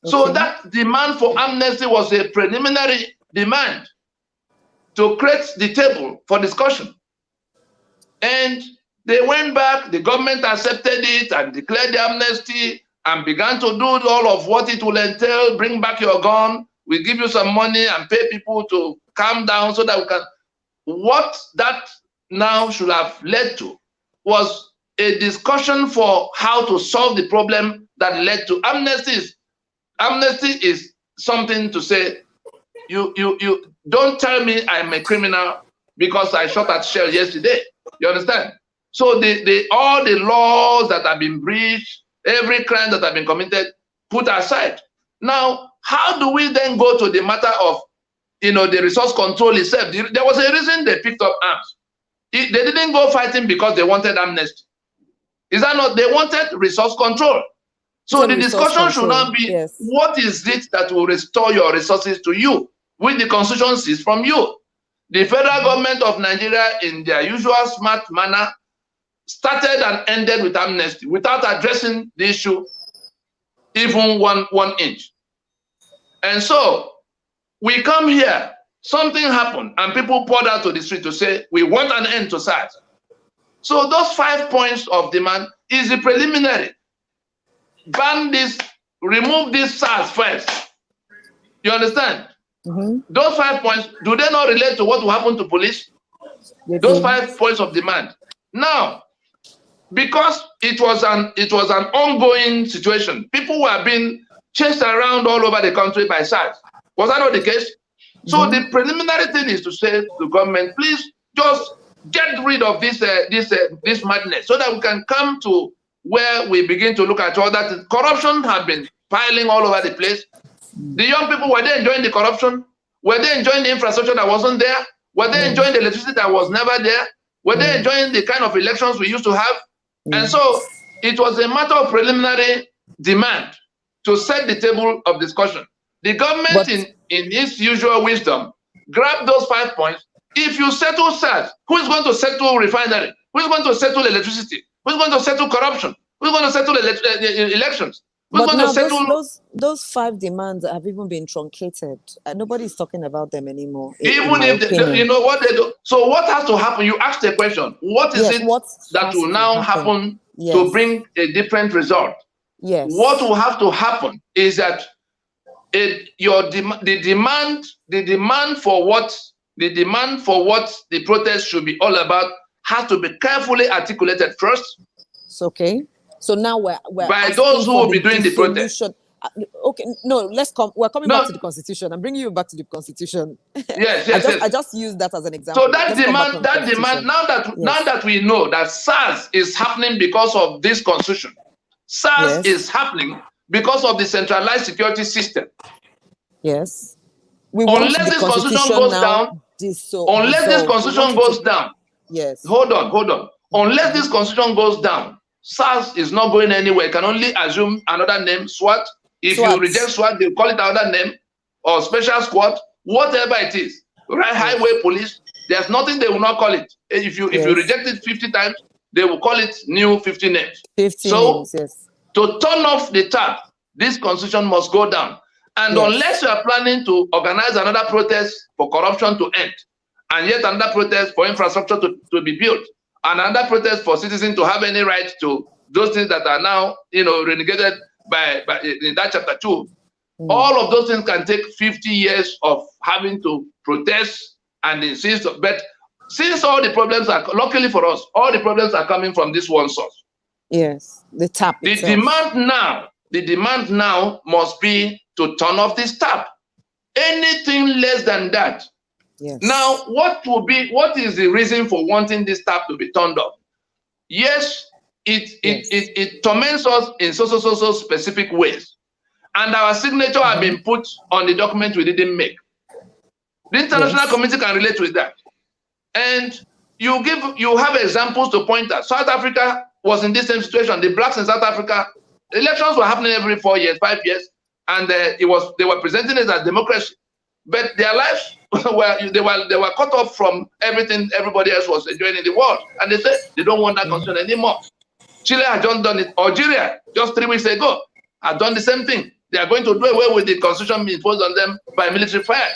Okay. So that demand for amnesty was a preliminary demand to create the table for discussion. And they went back, the government accepted it and declared the amnesty and began to do all of what it will entail. Bring back your gun, we give you some money and pay people to calm down so that we can. What that now should have led to was a discussion for how to solve the problem that led to amnesty. Amnesty is something to say, you don't tell me I'm a criminal because I shot at Shell yesterday. You understand? So all the laws that have been breached, every crime that have been committed, put aside. Now, how do we then go to the matter of, the resource control itself? There was a reason they picked up arms. They didn't go fighting because they wanted amnesty. Is that not? They wanted resource control. So the discussion should not be, what is it that will restore your resources to you, which the constitution sees from you? The federal government of Nigeria, in their usual smart manner, started and ended with amnesty without addressing the issue even one inch. And so we come here, something happened, and people poured out to the street to say, we want an end to SARS. So those 5 points of demand is the preliminary. Ban this, remove this SARS first. You understand? Those 5 points, do they not relate to what will happen to police? Those 5 points of demand. Now, because it was an ongoing situation, people were being chased around all over the country by SARS. Was that not the case? So the preliminary thing is to say to the government, please just get rid of this madness so that we can come to where we begin to look at all that. Corruption has been piling all over the place. The young people, were they enjoying the corruption? Were they enjoying the infrastructure that wasn't there? Were they enjoying the electricity that was never there? Were they enjoying the kind of elections we used to have? And so it was a matter of preliminary demand to set the table of discussion. The government, in its usual wisdom, grabbed those 5 points. If you settle SARS, who is going to settle refinery? Who is going to settle electricity? Who is going to settle corruption? Who is going to settle elections? But now those 5 demands have even been truncated. Nobody's talking about them anymore. Even if you know what they do. So what has to happen? You asked the question. What is it that will now happen to bring a different result? Yes. What will have to happen is that the demand for what the protest should be all about has to be carefully articulated first. It's okay. So now we're by those who will be doing the protest. Okay, no, we're coming back to the Constitution. I'm bringing you back to the Constitution. Yes. I just used that as an example. So that demand, now that we know that SARS is happening because of this Constitution, SARS is happening because of the centralized security system. Yes. Unless this Constitution goes down, yes. Hold on. Unless this Constitution goes down, SARS is not going anywhere. You can only assume another name, SWAT. If you reject SWAT, they call it another name, or special squad, whatever it is. Right? Highway police, there's nothing they will not call it. If you reject it 50 times, they will call it new 50 names. 50 names, yes. To turn off the tap, this Constitution must go down. And unless you are planning to organize another protest for corruption to end, and yet another protest for infrastructure to be built, and another protest for citizens to have any right to those things that are now, renegated by in that chapter 2. All of those things can take 50 years of having to protest and insist. But since all the problems are, luckily for us, all the problems are coming from this one source. Yes, the tap. The demand now must be to turn off this tap. Anything less than that. Yes. Now, what is the reason for wanting this tap to be turned off? Yes, it torments us in so specific ways. And our signature have been put on the document we didn't make. The international community can relate with that. And you have examples to point at. South Africa was in this same situation. The blacks in South Africa, elections were happening every 4 years, 5 years, and they were presenting it as democracy. But their lives they were cut off from everything everybody else was enjoying in the world. And they said they don't want that constitution anymore. Chile had just done it. Algeria, just 3 weeks ago, had done the same thing. They are going to do away with the constitution imposed on them by military fire.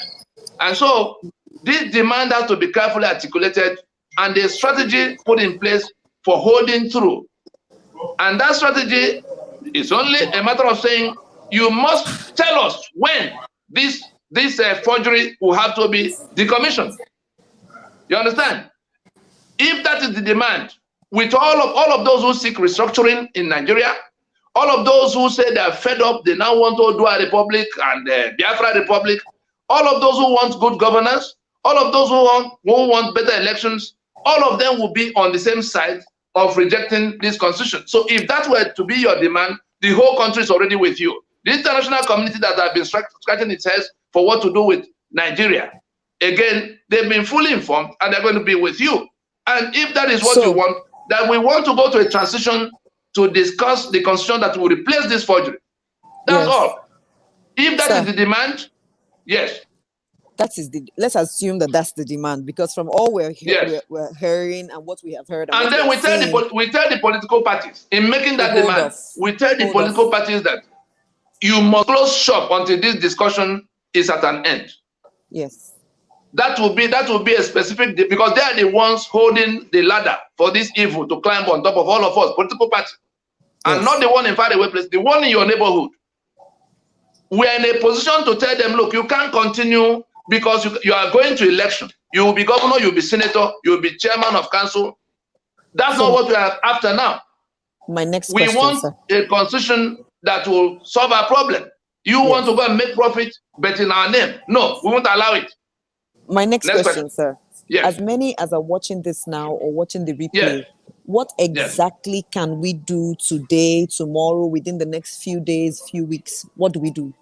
And so This demand has to be carefully articulated and a strategy put in place for holding through. And that strategy is only a matter of saying, you must tell us when this forgery will have to be decommissioned. You understand? If that is the demand, with all of those who seek restructuring in Nigeria, all of those who say they are fed up, they now want to do a republic and Biafra republic, all of those who want good governance, all of those who want better elections, all of them will be on the same side of rejecting this constitution. So if that were to be your demand, the whole country is already with you. The international community that have been scratching its heads for what to do with Nigeria, again, they've been fully informed and they're going to be with you. And if that is what you want, that we want to go to a transition to discuss the constitution that will replace this forgery. That's all. If that is the demand, yes. That is let's assume that that's the demand, because from all we're hearing and what we have heard, and then we tell the political parties in making that demand. We tell the political parties that you must close shop until this discussion is at an end. Yes. That will be a specific, because they are the ones holding the ladder for this evil to climb on top of all of us, political parties, and not the one in faraway place, the one in your neighborhood. We are in a position to tell them, look, you can't continue because you are going to election. You will be governor, you will be senator, you will be chairman of council. That's not what we are after now. My next question, we want a constitution that will solve our problem. You want to go and make profit, but in our name. No, we won't allow it. My next question, sir. Yes. As many as are watching this now or watching the replay, what exactly can we do today, tomorrow, within the next few days, few weeks? What do we do?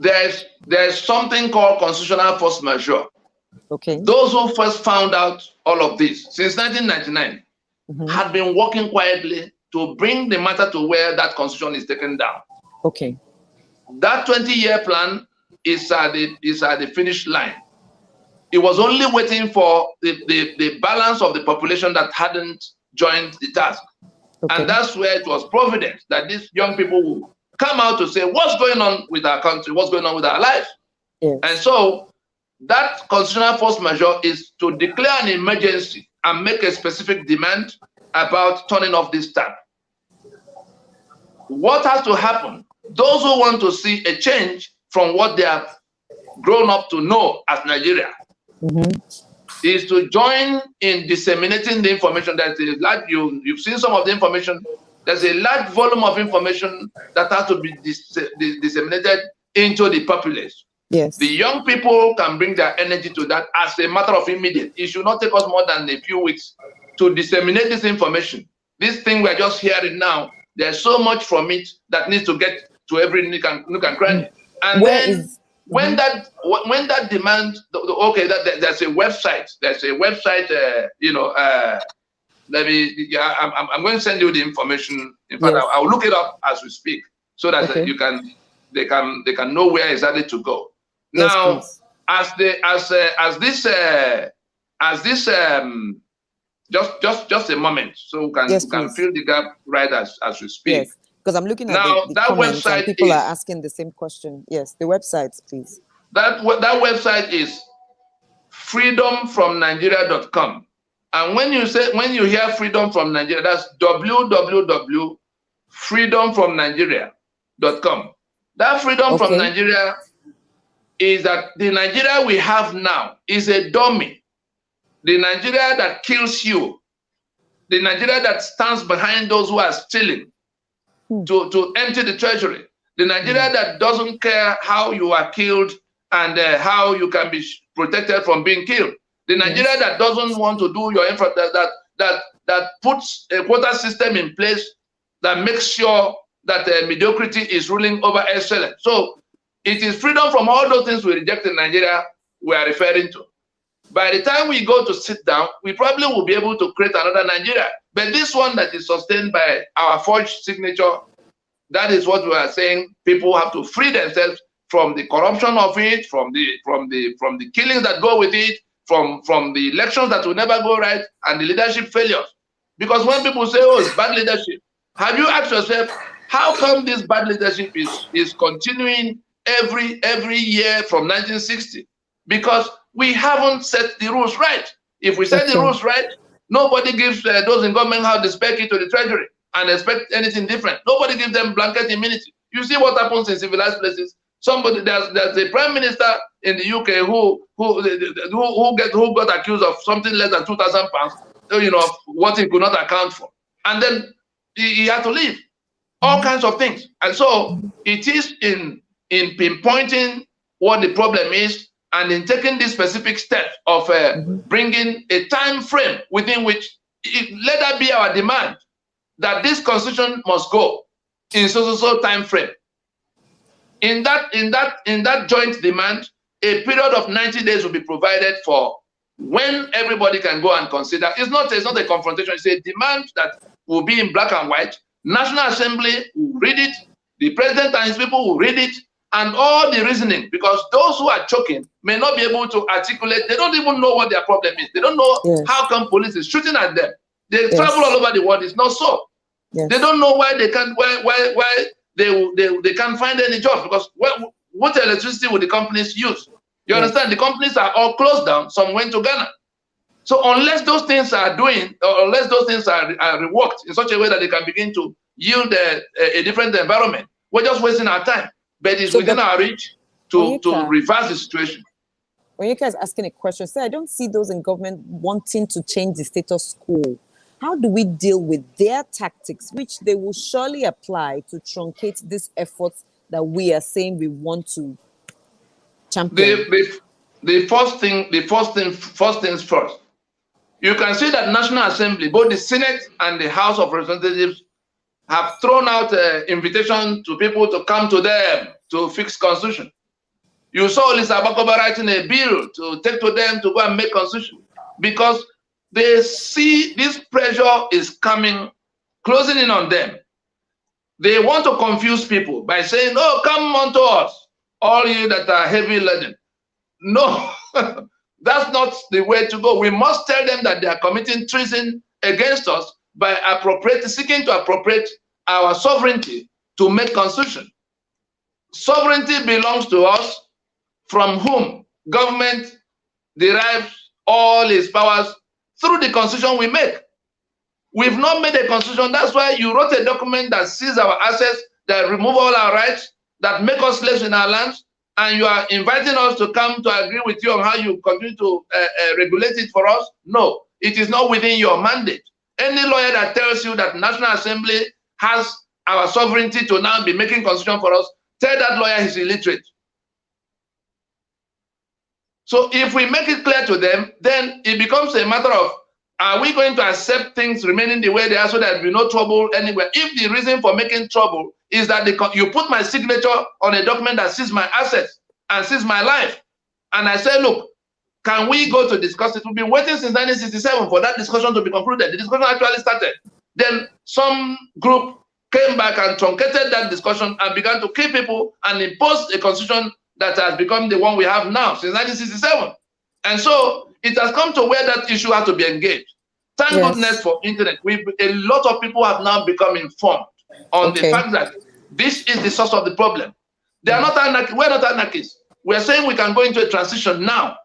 There's something called constitutional force majeure. Okay. Those who first found out all of this since 1999 had been working quietly to bring the matter to where that constitution is taken down. Okay. That 20-year plan is at the finish line. It was only waiting for the balance of the population that hadn't joined the task. Okay. And that's where it was provident that these young people will come out to say, what's going on with our country? What's going on with our lives? Yes. And so that constitutional force majeure is to declare an emergency and make a specific demand about turning off this tap. What has to happen? Those who want to see a change from what they have grown up to know as Nigeria is to join in disseminating the information. That is like you've seen some of the information. There's a large volume of information that has to be disseminated into the populace. Yes. The young people can bring their energy to that as a matter of immediate. It should not take us more than a few weeks to disseminate this information. This thing we're just hearing now, there's so much from it that needs to get to every nook and cranny. And when that demand, okay, there's a website. There's a website. Let me. I'm going to send you the information. In fact, I'll look it up as we speak, so that they can know where exactly to go. Yes, now, please. Just a moment, so we can fill the gap right as we speak. Yes, because I'm looking at now the that comments website. And people are asking the same question. Yes, the website, please. That website is freedomfromnigeria.com. And when you hear freedom from Nigeria, that's www.freedomfromnigeria.com. That freedom from Nigeria is that the Nigeria we have now is a dummy. The Nigeria that kills you, the Nigeria that stands behind those who are stealing to empty the treasury, the Nigeria that doesn't care how you are killed and how you can be protected from being killed. The Nigeria that doesn't want to do your infrastructure, that puts a quota system in place that makes sure that mediocrity is ruling over excellence. So it is freedom from all those things we reject in Nigeria we are referring to. By the time we go to sit down, we probably will be able to create another Nigeria. But this one that is sustained by our forged signature, that is what we are saying. People have to free themselves from the corruption of it, from the killings that go with it, from the elections that will never go right, and the leadership failures. Because when people say, oh, it's bad leadership, have you asked yourself, how come this bad leadership is continuing every year from 1960? because we haven't set the rules right. If we set the rules right, nobody gives those in government house the spare key to the treasury and expect anything different. Nobody gives them blanket immunity. You see what happens in civilized places. There's a prime minister in the UK who got accused of something less than £2,000, what he could not account for, and then he had to leave. All kinds of things, and so it is in pinpointing what the problem is, and in taking this specific step of bringing a time frame within which let that be our demand that this constitution must go in so time frame. In that joint demand, a period of 90 days will be provided for when everybody can go and consider. It's not a confrontation, it's a demand that will be in black and white. National Assembly will read it, the president and his people will read it, and all the reasoning, because those who are choking may not be able to articulate, they don't even know what their problem is. They don't know how come police is shooting at them. They travel all over the world, it's not so. They don't know why they can't, why they can't find any jobs, because what electricity will the companies use? You understand? The companies are all closed down, some went to Ghana. So unless those things are unless those things are reworked in such a way that they can begin to yield a different environment, we're just wasting our time. But it's within our reach to reverse the situation. When you guys asking a question, say I don't see those in government wanting to change the status quo. How do we deal with their tactics, which they will surely apply to truncate these efforts that we are saying we want to champion? The first things first. You can see that National Assembly, both the Senate and the House of Representatives, have thrown out an invitation to people to come to them to fix constitution. You saw Lisa Bakoba writing a bill to take to them to go and make constitution, because they see this pressure is coming, closing in on them. They want to confuse people by saying, oh, come on to us, all you that are heavy laden. No, that's not the way to go. We must tell them that they are committing treason against us by seeking to appropriate our sovereignty to make constitution. Sovereignty belongs to us, from whom government derives all its powers through the constitution we make. We've not made a constitution. That's why you wrote a document that seizes our assets, that remove all our rights, that make us slaves in our lands, and you are inviting us to come to agree with you on how you continue to regulate it for us. No, it is not within your mandate. Any lawyer that tells you that National Assembly has our sovereignty to now be making constitution for us, tell that lawyer he's illiterate. So if we make it clear to them, then it becomes a matter of, are we going to accept things remaining the way they are so that there will be no trouble anywhere? If the reason for making trouble is that you put my signature on a document that sees my assets and sees my life, and I say, look, can we go to discuss it? We've been waiting since 1967 for that discussion to be concluded. The discussion actually started. Then some group came back and truncated that discussion and began to kill people and impose a constitution that has become the one we have now since 1967. And so it has come to where that issue has to be engaged. Thank goodness for internet. A lot of people have now become informed on the fact that this is the source of the problem. They are not anarchists. We're not anarchists. We're saying we can go into a transition now.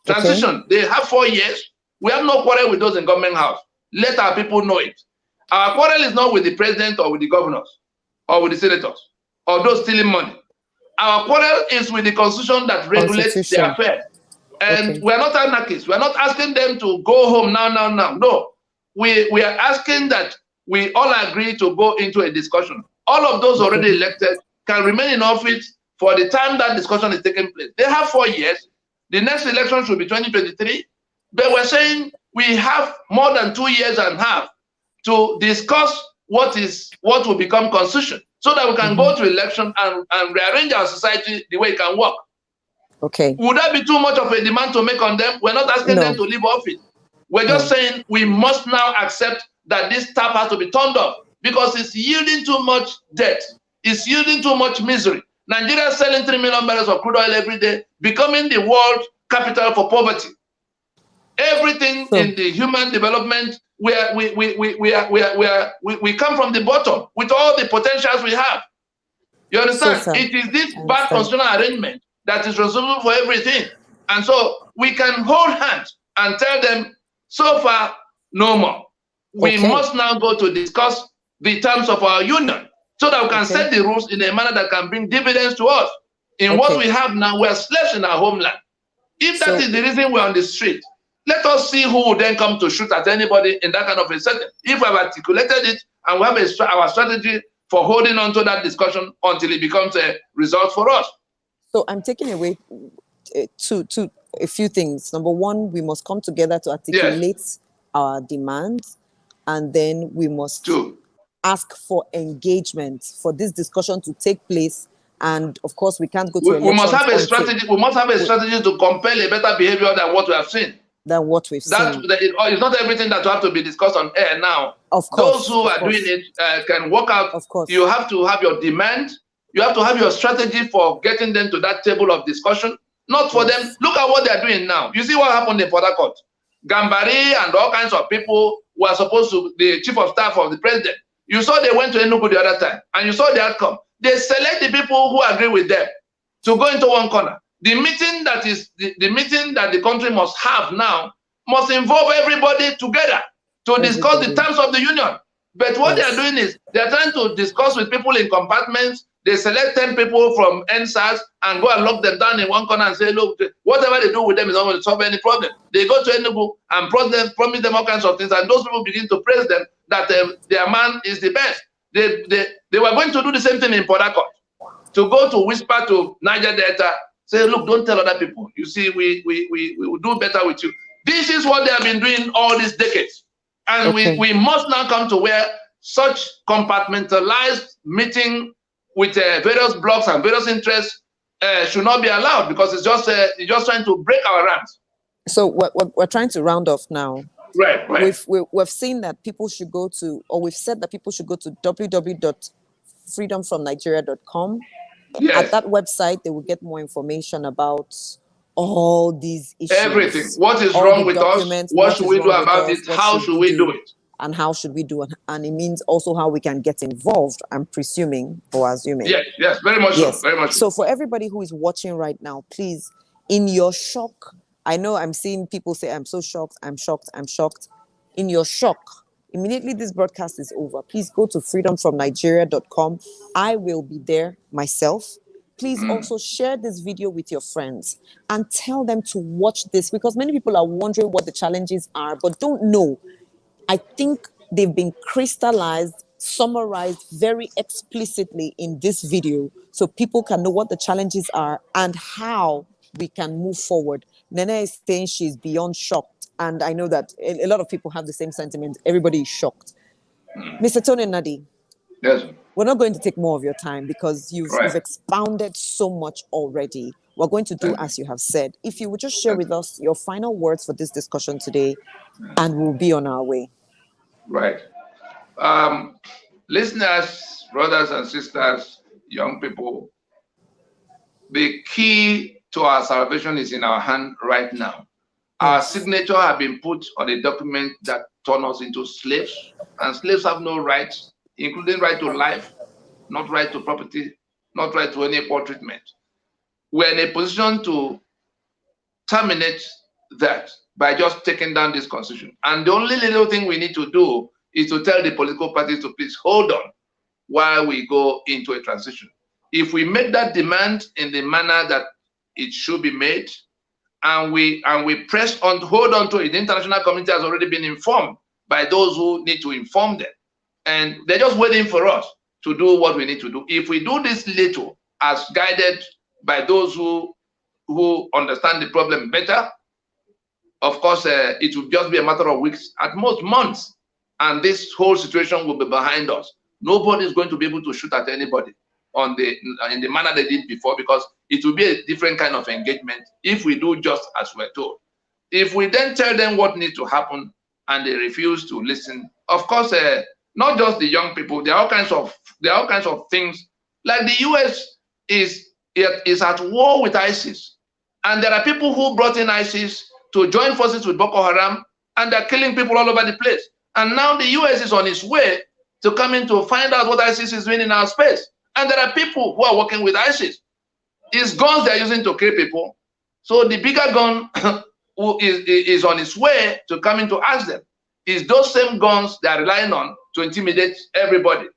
Transition. They have 4 years. We have no quarrel with those in government house. Let our people know it. Our quarrel is not with the president or with the governors or with the senators or those stealing money. Our quarrel is with the constitution that regulates their affairs. And we're not anarchists. We're not asking them to go home now. No. We are asking that we all agree to go into a discussion. All of those already elected can remain in office for the time that discussion is taking place. They have 4 years. The next election should be 2023. But we're saying we have more than 2 years and a half to discuss what will become constitution, so that we can go to election and rearrange our society the way it can work. Okay. Would that be too much of a demand to make on them? We're not asking them to leave office. We're just saying we must now accept that this tap has to be turned off, because it's yielding too much debt. It's yielding too much misery. Nigeria is selling 3 million barrels of crude oil every day, becoming the world capital for poverty. Everything in the human development, we come from the bottom with all the potentials we have. You understand? It is this bad constitutional arrangement that is responsible for everything. And so we can hold hands and tell them, so far, no more. We must now go to discuss the terms of our union so that we can set the rules in a manner that can bring dividends to us. In what we have now, we are slaves in our homeland. If that is the reason we're on the street, let us see who will then come to shoot at anybody in that kind of a setting. If we have articulated it and we have our strategy for holding on to that discussion until it becomes a result for us. So I'm taking away to a few things. Number one, we must come together to articulate our demands, and then we must ask for engagement for this discussion to take place. And of course, we can't go to elections. We must have a strategy. We must have a strategy to compel a better behavior than what we have seen. Than what we've seen. It's not everything that will have to be discussed on air now. Of course. Those who are doing it can work out. Of course. You have to have your demand. You have to have your strategy for getting them to that table of discussion. Not for them. Look at what they are doing now. You see what happened in Port Harcourt. Gambari and all kinds of people who are supposed to, the chief of staff of the president. You saw they went to Enugu the other time, and you saw the outcome. They select the people who agree with them to go into one corner. The meeting that is the meeting that the country must have now must involve everybody together to discuss the terms of the union. But what they are doing is they are trying to discuss with people in compartments. They select 10 people from NSAS and go and lock them down in one corner and say, look, whatever they do with them is not going to solve any problem. They go to Enugu and promise them all kinds of things, and those people begin to praise them that their man is the best. They were going to do the same thing in Port Harcourt, to go to whisper to Niger Delta, say, look, don't tell other people. You see, we will do better with you. This is what they have been doing all these decades. And we must now come to where such compartmentalized meeting with various blocks and various interests should not be allowed, because it's just trying to break our ranks. So we're trying to round off now. Right. We've seen that people should go to, or we've said that people should go to www.freedomfromnigeria.com. Yes. At that website, they will get more information about all these issues. Everything. What is wrong with us? What should we do about it? How should we do it? And how should we do it? And it means also how we can get involved, I'm presuming or assuming. Yes, very much so. Very much so. For everybody who is watching right now, please, in your shock, I know I'm seeing people say, I'm so shocked, I'm shocked, I'm shocked. In your shock, immediately this broadcast is over, please go to freedomfromnigeria.com. I will be there myself. Please also share this video with your friends and tell them to watch this, because many people are wondering what the challenges are, but don't know. I think they've been crystallized, summarized very explicitly in this video, so people can know what the challenges are and how we can move forward. Nene is saying she's beyond shocked, and I know that a lot of people have the same sentiment. Everybody is shocked. Mr. Tony Nadi, yes, we're not going to take more of your time because you've expounded so much already. We're going to do as you have said. If you would just share with us your final words for this discussion today, and we'll be on our way. Right. Listeners, brothers and sisters, young people, the key to our salvation is in our hand right now. Our signature have been put on a document that turns us into slaves, and slaves have no rights, including right to life, not right to property, not right to any poor treatment. We're in a position to terminate that by just taking down this constitution. And the only little thing we need to do is to tell the political parties to please hold on while we go into a transition. If we make that demand in the manner that it should be made, and we press on, hold on to it, the international community has already been informed by those who need to inform them. And they're just waiting for us to do what we need to do. If we do this little as guided by those who understand the problem better, of course, it will just be a matter of weeks, at most months, and this whole situation will be behind us. Nobody is going to be able to shoot at anybody in the manner they did before, because it will be a different kind of engagement if we do just as we're told. If we then tell them what needs to happen and they refuse to listen, of course, not just the young people, there are all kinds of things. Like the US is at war with ISIS, and there are people who brought in ISIS to join forces with Boko Haram, and they're killing people all over the place. And now the US is on its way to come in to find out what ISIS is doing in our space. And there are people who are working with ISIS. It's guns they're using to kill people. So the bigger gun who is on its way to coming to ask them. It's those same guns they are relying on to intimidate everybody.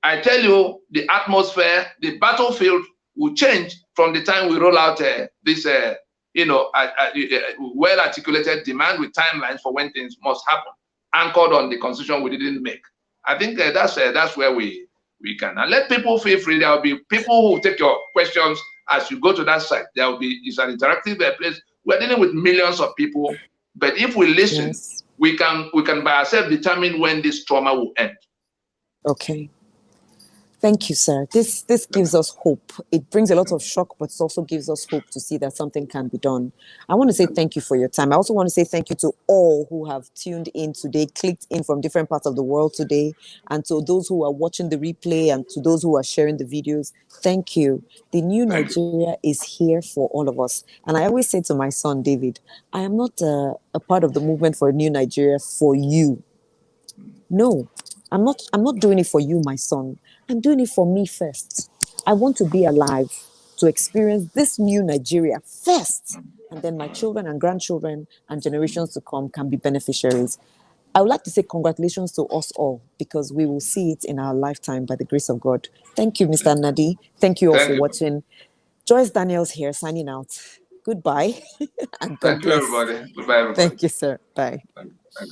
I tell you, the atmosphere, the battlefield will change from the time we roll out this, well-articulated demand with timelines for when things must happen, anchored on the constitution we didn't make. I think that's where we can. And let people feel free. There will be people who will take your questions as you go to that site. It's an interactive place. We're dealing with millions of people, but if we listen, Yes. we can by ourselves determine when this trauma will end. Okay. Thank you, sir. This gives us hope. It brings a lot of shock, but it also gives us hope to see that something can be done. I want to say thank you for your time. I also want to say thank you to all who have tuned in today, clicked in from different parts of the world today, and to those who are watching the replay and to those who are sharing the videos. Thank you. The new Nigeria is here for all of us. And I always say to my son, David, I am not a part of the movement for a new Nigeria for you. No, I'm not doing it for you, my son. I'm doing it for me first. I want to be alive to experience this new Nigeria first. And then my children and grandchildren and generations to come can be beneficiaries. I would like to say congratulations to us all because we will see it in our lifetime by the grace of God. Thank you, Mr. Nadi. Thank you all for watching. Joyce Daniels here, signing out. Goodbye and God Thank you, bless. everybody. Goodbye, everybody. Thank you, sir. Bye. Thank you.